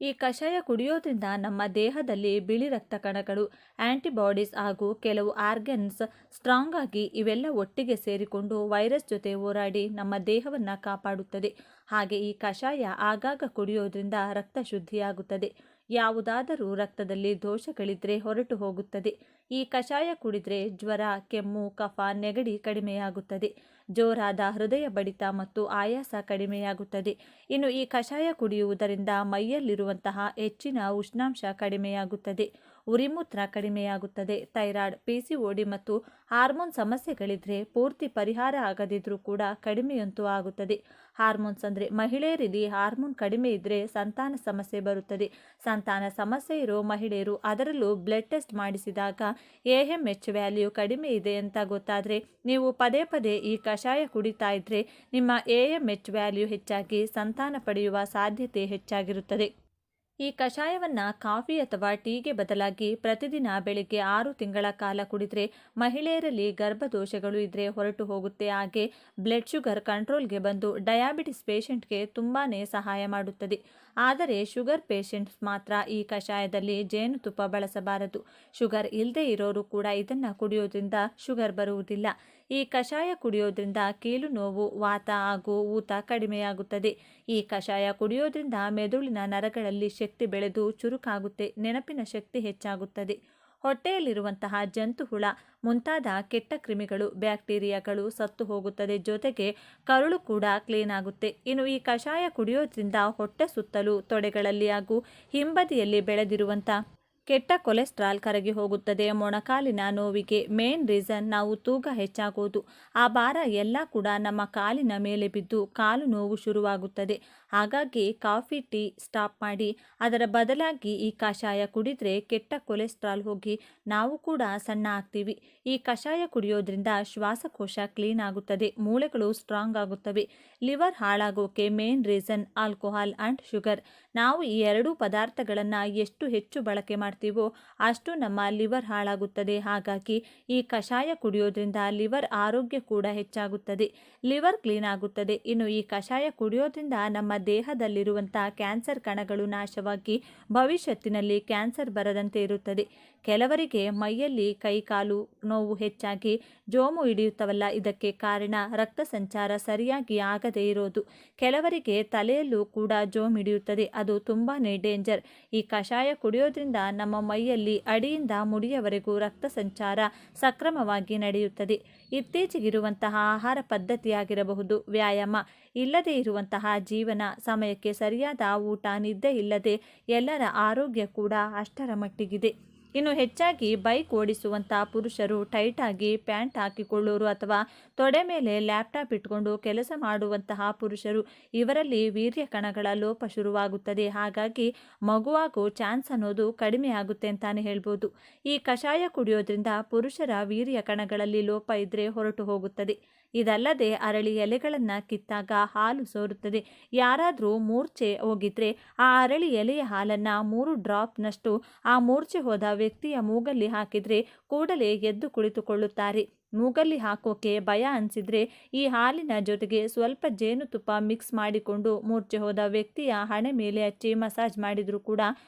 ಈ ಕಷಾಯ ಕುಡಿಯೋದ್ರಿಂದ ನಮ್ಮ ದೇಹದಲ್ಲಿ ಬಿಳಿ ರಕ್ತ ಕಣಗಳು, ಆಂಟಿಬಾಡೀಸ್ ಹಾಗೂ ಕೆಲವು ಆರ್ಗನ್ಸ್ ಸ್ಟ್ರಾಂಗ್ ಆಗಿ ಇವೆಲ್ಲ ಒಟ್ಟಿಗೆ ಸೇರಿಕೊಂಡು ವೈರಸ್ ಜೊತೆ ಹೋರಾಡಿ ನಮ್ಮ ದೇಹವನ್ನು ಕಾಪಾಡುತ್ತದೆ. ಹಾಗೆ ಈ ಕಷಾಯ ಆಗಾಗ ಕುಡಿಯೋದ್ರಿಂದ ರಕ್ತ ಶುದ್ಧಿಯಾಗುತ್ತದೆ. ಯಾವುದಾದರೂ ರಕ್ತದಲ್ಲಿ ದೋಷಗಳಿದ್ರೆ ಹೊರಟು ಹೋಗುತ್ತದೆ. ಈ ಕಷಾಯ ಕುಡಿದ್ರೆ ಜ್ವರ, ಕೆಮ್ಮು, ಕಫ, ನೆಗಡಿ ಕಡಿಮೆಯಾಗುತ್ತದೆ. ಜೋರಾದ ಹೃದಯ ಬಡಿತ ಮತ್ತು ಆಯಾಸ ಕಡಿಮೆಯಾಗುತ್ತದೆ. ಇನ್ನು ಈ ಕಷಾಯ ಕುಡಿಯುವುದರಿಂದ ಮೈಯಲ್ಲಿರುವಂತಹ ಹೆಚ್ಚಿನ ಉಷ್ಣಾಂಶ ಕಡಿಮೆಯಾಗುತ್ತದೆ. ಉರಿಮೂತ್ರ ಕಡಿಮೆಯಾಗುತ್ತದೆ. ಥೈರಾಯ್ಡ್, PCOD ಮತ್ತು ಹಾರ್ಮೋನ್ ಸಮಸ್ಯೆಗಳಿದ್ರೆ ಪೂರ್ತಿ ಪರಿಹಾರ ಆಗದಿದ್ರೂ ಕೂಡ ಕಡಿಮೆಯಂತೂ ಆಗುತ್ತದೆ. ಹಾರ್ಮೋನ್ಸ್ ಅಂದರೆ ಮಹಿಳೆಯರಲ್ಲಿ ಹಾರ್ಮೋನ್ ಕಡಿಮೆ ಇದ್ದರೆ ಸಂತಾನ ಸಮಸ್ಯೆ ಬರುತ್ತದೆ. ಸಂತಾನ ಸಮಸ್ಯೆ ಇರೋ ಮಹಿಳೆಯರು ಅದರಲ್ಲೂ ಬ್ಲಡ್ ಟೆಸ್ಟ್ ಮಾಡಿಸಿದಾಗ AMH ವ್ಯಾಲ್ಯೂ ಕಡಿಮೆ ಇದೆ ಅಂತ ಗೊತ್ತಾದರೆ ನೀವು ಪದೇ ಪದೇ ಈ ಕಷಾಯ ಕುಡಿತಾ ಇದ್ದರೆ ನಿಮ್ಮ AMH ವ್ಯಾಲ್ಯೂ ಹೆಚ್ಚಾಗಿ ಸಂತಾನ ಪಡೆಯುವ ಸಾಧ್ಯತೆ ಹೆಚ್ಚಾಗಿರುತ್ತದೆ. ಈ ಕಷಾಯವನ್ನು ಕಾಫಿ ಅಥವಾ ಟೀಗೆ ಬದಲಾಗಿ ಪ್ರತಿದಿನ ಬೆಳಿಗ್ಗೆ 6 ತಿಂಗಳ ಕಾಲ ಕುಡಿದ್ರೆ ಮಹಿಳೆಯರಲ್ಲಿ ಗರ್ಭದೋಷಗಳು ಇದ್ರೆ ಹೊರಟು ಹೋಗುತ್ತೆ. ಹಾಗೆ ಬ್ಲಡ್ ಶುಗರ್ ಕಂಟ್ರೋಲ್ಗೆ ಬಂದು ಡಯಾಬಿಟಿಸ್ ಪೇಷಂಟ್ಗೆ ತುಂಬಾ ಸಹಾಯ ಮಾಡುತ್ತದೆ. ಆದರೆ ಶುಗರ್ ಪೇಷಂಟ್ಸ್ ಮಾತ್ರ ಈ ಕಷಾಯದಲ್ಲಿ ಜೇನುತುಪ್ಪ ಬಳಸಬಾರದು. ಶುಗರ್ ಇಲ್ಲದೆ ಇರೋರು ಕೂಡ ಇದನ್ನು ಕುಡಿಯೋದ್ರಿಂದ ಶುಗರ್ ಬರುವುದಿಲ್ಲ. ಈ ಕಷಾಯ ಕುಡಿಯೋದ್ರಿಂದ ಕೀಲು ನೋವು, ವಾತ ಹಾಗೂ ಊತ ಕಡಿಮೆಯಾಗುತ್ತದೆ. ಈ ಕಷಾಯ ಕುಡಿಯೋದ್ರಿಂದ ಮೆದುಳಿನ ನರಗಳಲ್ಲಿ ಶಕ್ತಿ ಬೆಳೆದು ಚುರುಕಾಗುತ್ತೆ, ನೆನಪಿನ ಶಕ್ತಿ ಹೆಚ್ಚಾಗುತ್ತದೆ. ಹೊಟ್ಟೆಯಲ್ಲಿರುವಂತಹ ಜಂತುಹುಳ ಮುಂತಾದ ಕೆಟ್ಟ ಕ್ರಿಮಿಗಳು, ಬ್ಯಾಕ್ಟೀರಿಯಾಗಳು ಸತ್ತು ಹೋಗುತ್ತದೆ. ಜೊತೆಗೆ ಕರುಳು ಕೂಡ ಕ್ಲೀನ್ ಆಗುತ್ತೆ. ಇನ್ನು ಈ ಕಷಾಯ ಕುಡಿಯೋದ್ರಿಂದ ಹೊಟ್ಟೆ ಸುತ್ತಲೂ, ತೊಡೆಗಳಲ್ಲಿ ಹಾಗೂ ಹಿಂಬದಿಯಲ್ಲಿ ಬೆಳೆದಿರುವಂಥ ಕೆಟ್ಟ ಕೊಲೆಸ್ಟ್ರಾಲ್ ಕರಗಿ ಹೋಗುತ್ತದೆ. ಮೊಣಕಾಲಿನ ನೋವಿಗೆ ಮೇನ್ ರೀಸನ್ ನಾವು ತೂಕ ಹೆಚ್ಚಾಗೋದು. ಆ ಭಾರ ಎಲ್ಲ ಕೂಡ ನಮ್ಮ ಕಾಲಿನ ಮೇಲೆ ಬಿದ್ದು ಕಾಲು ನೋವು ಶುರುವಾಗುತ್ತದೆ. ಹಾಗಾಗಿ ಕಾಫಿ ಟೀ ಸ್ಟಾಪ್ ಮಾಡಿ ಅದರ ಬದಲಾಗಿ ಈ ಕಷಾಯ ಕುಡಿದ್ರೆ ಕೆಟ್ಟ ಕೊಲೆಸ್ಟ್ರಾಲ್ ಹೋಗಿ ನಾವು ಕೂಡ ಸಣ್ಣ ಆಗ್ತೀವಿ. ಈ ಕಷಾಯ ಕುಡಿಯೋದ್ರಿಂದ ಶ್ವಾಸಕೋಶ ಕ್ಲೀನ್ ಆಗುತ್ತದೆ, ಮೂಳೆಗಳು ಸ್ಟ್ರಾಂಗ್ ಆಗುತ್ತವೆ. ಲಿವರ್ ಹಾಳಾಗೋಕೆ main reason alcohol and sugar. ನಾವು ಈ ಎರಡೂ ಪದಾರ್ಥಗಳನ್ನು ಎಷ್ಟು ಹೆಚ್ಚು ಬಳಕೆ ಮಾಡ್ತೀವೋ ಅಷ್ಟು ನಮ್ಮ ಲಿವರ್ ಹಾಳಾಗುತ್ತದೆ. ಹಾಗಾಗಿ ಈ ಕಷಾಯ ಕುಡಿಯೋದ್ರಿಂದ ಲಿವರ್ ಆರೋಗ್ಯ ಕೂಡ ಹೆಚ್ಚಾಗುತ್ತದೆ, ಲಿವರ್ ಕ್ಲೀನ್ ಆಗುತ್ತದೆ. ಇನ್ನು ಈ ಕಷಾಯ ಕುಡಿಯೋದ್ರಿಂದ ನಮ್ಮ ದೇಹದಲ್ಲಿರುವಂಥ ಕ್ಯಾನ್ಸರ್ ಕಣಗಳು ನಾಶವಾಗಿ ಭವಿಷ್ಯತ್ತಿನಲ್ಲಿ ಕ್ಯಾನ್ಸರ್ ಬರದಂತೆ ಇರುತ್ತದೆ. ಕೆಲವರಿಗೆ ಮೈಯಲ್ಲಿ ಕೈ ಕಾಲು ನೋವು ಹೆಚ್ಚಾಗಿ ಜೋಮು ಹಿಡಿಯುತ್ತವಲ್ಲ, ಇದಕ್ಕೆ ಕಾರಣ ರಕ್ತ ಸಂಚಾರ ಸರಿಯಾಗಿ ಆಗದೇ ಇರೋದು. ಕೆಲವರಿಗೆ ತಲೆಯಲ್ಲೂ ಕೂಡ ಜೋಮು ಹಿಡಿಯುತ್ತದೆ, ಅದು ತುಂಬಾ ಡೇಂಜರ್. ಈ ಕಷಾಯ ಕುಡಿಯೋದ್ರಿಂದ ನಮ್ಮ ಮೈಯಲ್ಲಿ ಅಡಿಯಿಂದ ಮುಡಿಯವರೆಗೂ ರಕ್ತ ಸಂಚಾರ ಸಕ್ರಮವಾಗಿ ನಡೆಯುತ್ತದೆ. ಇತ್ತೀಚೆಗಿರುವಂತಹ ಆಹಾರ ಪದ್ಧತಿಯಾಗಿರಬಹುದು, ವ್ಯಾಯಾಮ ಇಲ್ಲದೇ ಇರುವಂತಹ ಜೀವನ, ಸಮಯಕ್ಕೆ ಸರಿಯಾದ ಊಟ, ನಿದ್ದೆ ಇಲ್ಲದೆ ಎಲ್ಲರ ಆರೋಗ್ಯ ಕೂಡ ಅಷ್ಟರ ಮಟ್ಟಿಗಿದೆ. ಇನ್ನು ಹೆಚ್ಚಾಗಿ ಬೈಕ್ ಓಡಿಸುವಂಥ ಪುರುಷರು, ಟೈಟಾಗಿ ಪ್ಯಾಂಟ್ ಹಾಕಿಕೊಳ್ಳೋರು ಅಥವಾ ತೊಡೆ ಮೇಲೆ ಲ್ಯಾಪ್ಟಾಪ್ ಇಟ್ಕೊಂಡು ಕೆಲಸ ಮಾಡುವಂತಹ ಪುರುಷರು, ಇವರಲ್ಲಿ ವೀರ್ಯ ಕಣಗಳ ಲೋಪ ಶುರುವಾಗುತ್ತದೆ. ಹಾಗಾಗಿ ಮಗುವಾಗೋ ಚಾನ್ಸ್ ಅನ್ನೋದು ಕಡಿಮೆ ಆಗುತ್ತೆ ಅಂತಾನೆ ಹೇಳ್ಬೋದು. ಈ ಕಷಾಯ ಕುಡಿಯೋದ್ರಿಂದ ಪುರುಷರ ವೀರ್ಯ ಕಣಗಳಲ್ಲಿ ಲೋಪ ಇದ್ದರೆ ಹೊರಟು ಹೋಗುತ್ತದೆ. ಇದಲ್ಲದೆ ಅರಳಿ ಎಲೆಗಳನ್ನು ಕಿತ್ತಾಗ ಹಾಲು ಸೋರುತ್ತದೆ. ಯಾರಾದರೂ ಮೂರ್ಛೆ ಹೋಗಿದ್ರೆ ಆ ಅರಳಿ ಎಲೆಯ ಹಾಲನ್ನು 3 ಡ್ರಾಪ್ನಷ್ಟು ಆ ಮೂರ್ಛೆ ಹೋದ ವ್ಯಕ್ತಿಯ ಮೂಗಲ್ಲಿ ಹಾಕಿದರೆ ಕೂಡಲೇ ಎದ್ದು ಕುಳಿತುಕೊಳ್ಳುತ್ತಾರೆ. ಮೂಗಲ್ಲಿ ಹಾಕೋಕೆ ಭಯ ಅನಿಸಿದ್ರೆ ಈ ಹಾಲಿನ ಜೊತೆಗೆ ಸ್ವಲ್ಪ ಜೇನುತುಪ್ಪ ಮಿಕ್ಸ್ ಮಾಡಿಕೊಂಡು ಮೂರ್ಛೆ ಹೋದ ವ್ಯಕ್ತಿಯ ಹಣೆ ಮೇಲೆ ಹಚ್ಚಿ ಮಸಾಜ್ ಮಾಡಿದರೂ ಕೂಡ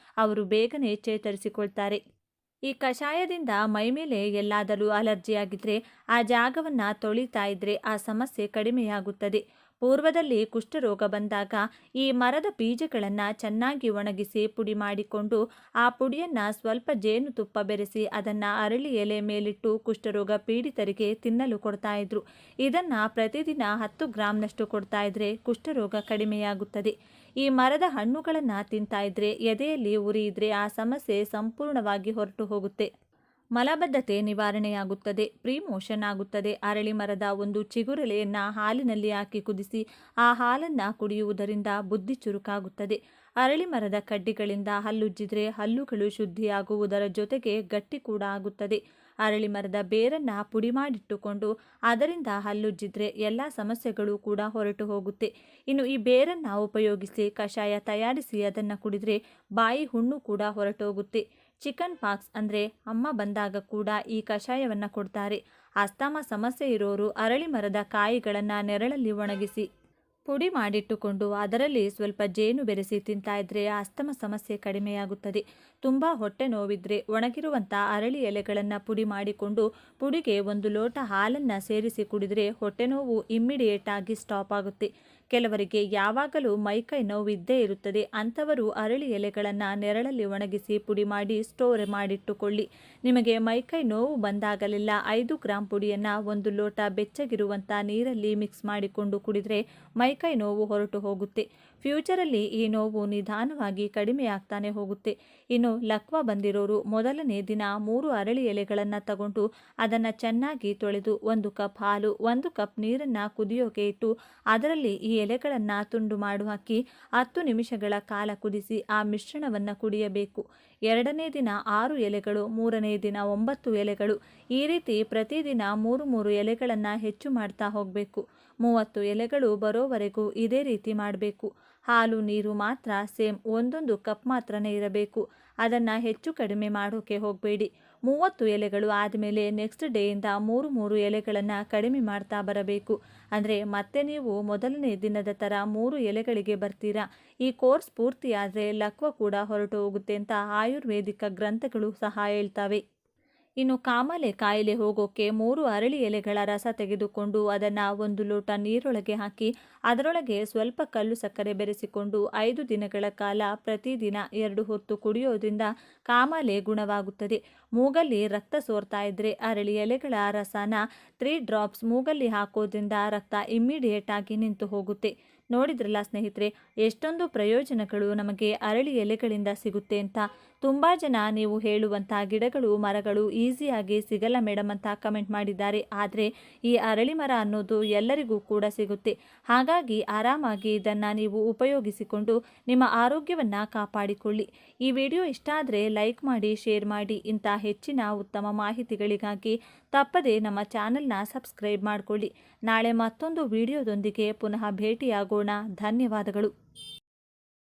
ಅವರು ಬೇಗನೆ ಚೇತರಿಸಿಕೊಳ್ತಾರೆ. ಈ ಕಷಾಯದಿಂದ ಮೈಮೇಲೆ ಎಲ್ಲಾದರೂ ಅಲರ್ಜಿಯಾಗಿದ್ದರೆ ಆ ಜಾಗವನ್ನು ತೊಳಿತಾ ಇದ್ರೆ ಆ ಸಮಸ್ಯೆ ಕಡಿಮೆಯಾಗುತ್ತದೆ. ಪೂರ್ವದಲ್ಲಿ ಕುಷ್ಠರೋಗ ಬಂದಾಗ ಈ ಮರದ ಬೀಜಗಳನ್ನು ಚೆನ್ನಾಗಿ ಒಣಗಿಸಿ ಪುಡಿ ಮಾಡಿಕೊಂಡು ಆ ಪುಡಿಯನ್ನು ಸ್ವಲ್ಪ ಜೇನುತುಪ್ಪ ಬೆರೆಸಿ ಅದನ್ನು ಅರಳಿ ಎಲೆ ಮೇಲಿಟ್ಟು ಕುಷ್ಠರೋಗ ಪೀಡಿತರಿಗೆ ತಿನ್ನಲು ಕೊಡ್ತಾ ಇದ್ರು. ಇದನ್ನು ಪ್ರತಿದಿನ 10 ಗ್ರಾಂನಷ್ಟು ಕೊಡ್ತಾ ಇದ್ರೆ ಕುಷ್ಠರೋಗ ಕಡಿಮೆಯಾಗುತ್ತದೆ. ಈ ಮರದ ಹಣ್ಣುಗಳನ್ನು ತಿಂತಾ ಇದ್ರೆ, ಎದೆಯಲ್ಲಿ ಉರಿ ಇದ್ರೆ ಆ ಸಮಸ್ಯೆ ಸಂಪೂರ್ಣವಾಗಿ ಹೊರಟು ಹೋಗುತ್ತೆ. ಮಲಬದ್ಧತೆ ನಿವಾರಣೆಯಾಗುತ್ತದೆ, ಪ್ರಿಮೋಷನ್ ಆಗುತ್ತದೆ. ಅರಳಿ ಮರದ ಒಂದು ಚಿಗುರೆಲೆಯನ್ನು ಹಾಲಿನಲ್ಲಿ ಹಾಕಿ ಕುದಿಸಿ ಆ ಹಾಲನ್ನು ಕುಡಿಯುವುದರಿಂದ ಬುದ್ಧಿ ಚುರುಕಾಗುತ್ತದೆ. ಅರಳಿ ಮರದ ಕಡ್ಡಿಗಳಿಂದ ಹಲ್ಲುಜ್ಜಿದ್ರೆ ಹಲ್ಲುಗಳು ಶುದ್ಧಿಯಾಗುವುದರ ಜೊತೆಗೆ ಗಟ್ಟಿ ಕೂಡ ಆಗುತ್ತದೆ. ಅರಳಿ ಮರದ ಬೇರನ್ನು ಪುಡಿ ಮಾಡಿಟ್ಟುಕೊಂಡು ಅದರಿಂದ ಹಲ್ಲುಜ್ಜಿದ್ರೆ ಎಲ್ಲ ಸಮಸ್ಯೆಗಳು ಕೂಡ ಹೊರಟು ಹೋಗುತ್ತೆ. ಇನ್ನು ಈ ಬೇರನ್ನು ಉಪಯೋಗಿಸಿ ಕಷಾಯ ತಯಾರಿಸಿ ಅದನ್ನು ಕುಡಿದ್ರೆ ಬಾಯಿ ಹುಣ್ಣು ಕೂಡ ಹೊರಟೋಗುತ್ತೆ. ಚಿಕನ್ ಪಾಕ್ಸ್ ಅಂದರೆ ಅಮ್ಮ ಬಂದಾಗ ಕೂಡ ಈ ಕಷಾಯವನ್ನು ಕೊಡ್ತಾರೆ. ಅಸ್ತಮಾ ಸಮಸ್ಯೆ ಇರೋರು ಅರಳಿ ಮರದ ಕಾಯಿಗಳನ್ನು ನೆರಳಲ್ಲಿ ಒಣಗಿಸಿ ಪುಡಿ ಮಾಡಿಟ್ಟುಕೊಂಡು ಅದರಲ್ಲಿ ಸ್ವಲ್ಪ ಜೇನು ಬೆರೆಸಿ ತಿಂತಾ ಇದ್ರೆ ಅಸ್ತಮ ಸಮಸ್ಯೆ ಕಡಿಮೆಯಾಗುತ್ತದೆ. ತುಂಬ ಹೊಟ್ಟೆ ನೋವಿದ್ರೆ ಒಣಗಿರುವಂಥ ಅರಳಿ ಎಲೆಗಳನ್ನು ಪುಡಿ ಮಾಡಿಕೊಂಡು ಪುಡಿಗೆ 1 ಲೋಟ ಹಾಲನ್ನು ಸೇರಿಸಿ ಕುಡಿದರೆ ಹೊಟ್ಟೆ ನೋವು ಇಮ್ಮಿಡಿಯೇಟ್ ಆಗಿ ಸ್ಟಾಪ್ ಆಗುತ್ತೆ. ಕೆಲವರಿಗೆ ಯಾವಾಗಲೂ ಮೈಕೈ ನೋವು ಇದ್ದೇ ಇರುತ್ತದೆ. ಅಂಥವರು ಅರಳಿ ಎಲೆಗಳನ್ನು ನೆರಳಲ್ಲಿ ಒಣಗಿಸಿ ಪುಡಿ ಮಾಡಿ ಸ್ಟೋರ್ ಮಾಡಿಟ್ಟುಕೊಳ್ಳಿ. ನಿಮಗೆ ಮೈಕೈ ನೋವು ಬಂದಾಗಲೆಲ್ಲ 5 ಗ್ರಾಂ ಪುಡಿಯನ್ನು 1 ಲೋಟ ಬೆಚ್ಚಗಿರುವಂಥ ನೀರಲ್ಲಿ ಮಿಕ್ಸ್ ಮಾಡಿಕೊಂಡು ಕುಡಿದರೆ ಮೈಕೈ ನೋವು ಹೊರಟು ಹೋಗುತ್ತೆ. ಫ್ಯೂಚರಲ್ಲಿ ಈ ನೋವು ನಿಧಾನವಾಗಿ ಕಡಿಮೆ ಆಗ್ತಾನೆ ಹೋಗುತ್ತೆ. ಇನ್ನು ಲಕ್ವ ಬಂದಿರೋರು ಮೊದಲನೇ ದಿನ 3 ಅರಳಿ ಎಲೆಗಳನ್ನು ತಗೊಂಡು ಅದನ್ನು ಚೆನ್ನಾಗಿ ತೊಳೆದು 1 ಕಪ್ ಹಾಲು 1 ಕಪ್ ನೀರನ್ನು ಕುದಿಯೋಕೆ ಇಟ್ಟು ಅದರಲ್ಲಿ ಈ ಎಲೆಗಳನ್ನು ತುಂಡು ಮಾಡು ಹಾಕಿ 10 ನಿಮಿಷಗಳ ಕಾಲ ಕುದಿಸಿ ಆ ಮಿಶ್ರಣವನ್ನು ಕುಡಿಯಬೇಕು. ಎರಡನೇ ದಿನ 6 ಎಲೆಗಳು, ಮೂರನೇ ದಿನ 9 ಎಲೆಗಳು. ಈ ರೀತಿ ಪ್ರತಿದಿನ 3 ಎಲೆಗಳನ್ನು ಹೆಚ್ಚು ಮಾಡ್ತಾ ಹೋಗಬೇಕು. 30 ಎಲೆಗಳು ಬರೋವರೆಗೂ ಇದೇ ರೀತಿ ಮಾಡಬೇಕು. ಹಾಲು ನೀರು ಮಾತ್ರ ಸೇಮ್ 1 ಕಪ್ ಮಾತ್ರನೇ ಇರಬೇಕು. ಅದನ್ನು ಹೆಚ್ಚು ಕಡಿಮೆ ಮಾಡೋಕ್ಕೆ ಹೋಗಬೇಡಿ. 30 ಎಲೆಗಳು ಆದಮೇಲೆ ನೆಕ್ಸ್ಟ್ ಡೇಯಿಂದ 3 ಎಲೆಗಳನ್ನು ಕಡಿಮೆ ಮಾಡ್ತಾ ಬರಬೇಕು. ಅಂದರೆ ಮತ್ತೆ ನೀವು ಮೊದಲನೇ ದಿನದ ಥರ 3 ಎಲೆಗಳಿಗೆ ಬರ್ತೀರಾ. ಈ ಕೋರ್ಸ್ ಪೂರ್ತಿಯಾದರೆ ಲಕ್ವ ಕೂಡ ಹೊರಟು ಹೋಗುತ್ತೆ ಅಂತ ಆಯುರ್ವೇದಿಕ ಗ್ರಂಥಗಳು ಸಹ ಹೇಳ್ತವೆ. ಇನ್ನು ಕಾಮಾಲೆ ಕಾಯಿಲೆ ಹೋಗೋಕ್ಕೆ 3 ಅರಳಿ ಎಲೆಗಳ ರಸ ತೆಗೆದುಕೊಂಡು ಅದನ್ನು 1 ಲೋಟ ನೀರೊಳಗೆ ಹಾಕಿ ಅದರೊಳಗೆ ಸ್ವಲ್ಪ ಕಲ್ಲು ಸಕ್ಕರೆ ಬೆರೆಸಿಕೊಂಡು 5 ದಿನಗಳ ಕಾಲ ಪ್ರತಿದಿನ 2 ಹೊತ್ತು ಕುಡಿಯೋದ್ರಿಂದ ಕಾಮಾಲೆ ಗುಣವಾಗುತ್ತದೆ. ಮೂಗಲ್ಲಿ ರಕ್ತ ಸೋರ್ತಾ ಇದ್ದರೆ ಅರಳಿ ಎಲೆಗಳ ರಸನ 3 ಡ್ರಾಪ್ಸ್ ಮೂಗಲ್ಲಿ ಹಾಕೋದ್ರಿಂದ ರಕ್ತ ಇಮ್ಮಿಡಿಯೇಟ್ ಆಗಿ ನಿಂತು ಹೋಗುತ್ತೆ. ನೋಡಿದ್ರಲ್ಲ ಸ್ನೇಹಿತರೆ, ಎಷ್ಟೊಂದು ಪ್ರಯೋಜನಗಳು ನಮಗೆ ಅರಳಿ ಎಲೆಗಳಿಂದ ಸಿಗುತ್ತೆ ಅಂತ. ತುಂಬ ಜನ ನೀವು ಹೇಳುವಂಥ ಗಿಡಗಳು ಮರಗಳು ಈಸಿಯಾಗಿ ಸಿಗಲ್ಲ ಮೇಡಮ್ ಅಂತ ಕಮೆಂಟ್ ಮಾಡಿದ್ದಾರೆ. ಆದರೆ ಈ ಅರಳಿ ಮರ ಅನ್ನೋದು ಎಲ್ಲರಿಗೂ ಕೂಡ ಸಿಗುತ್ತೆ. ಹಾಗಾಗಿ ಆರಾಮಾಗಿ ಇದನ್ನು ನೀವು ಉಪಯೋಗಿಸಿಕೊಂಡು ನಿಮ್ಮ ಆರೋಗ್ಯವನ್ನು ಕಾಪಾಡಿಕೊಳ್ಳಿ. ಈ ವಿಡಿಯೋ ಇಷ್ಟ ಆದರೆ ಲೈಕ್ ಮಾಡಿ, ಶೇರ್ ಮಾಡಿ. ಇಂಥ ಹೆಚ್ಚಿನ ಉತ್ತಮ ಮಾಹಿತಿಗಳಿಗಾಗಿ ತಪ್ಪದೆ ನಮ್ಮ ಚಾನಲ್ನ ಸಬ್ಸ್ಕ್ರೈಬ್ ಮಾಡಿಕೊಳ್ಳಿ. ನಾಳೆ ಮತ್ತೊಂದು ವಿಡಿಯೋದೊಂದಿಗೆ ಪುನಃ ಭೇಟಿಯಾಗೋಣ. ಧನ್ಯವಾದಗಳು.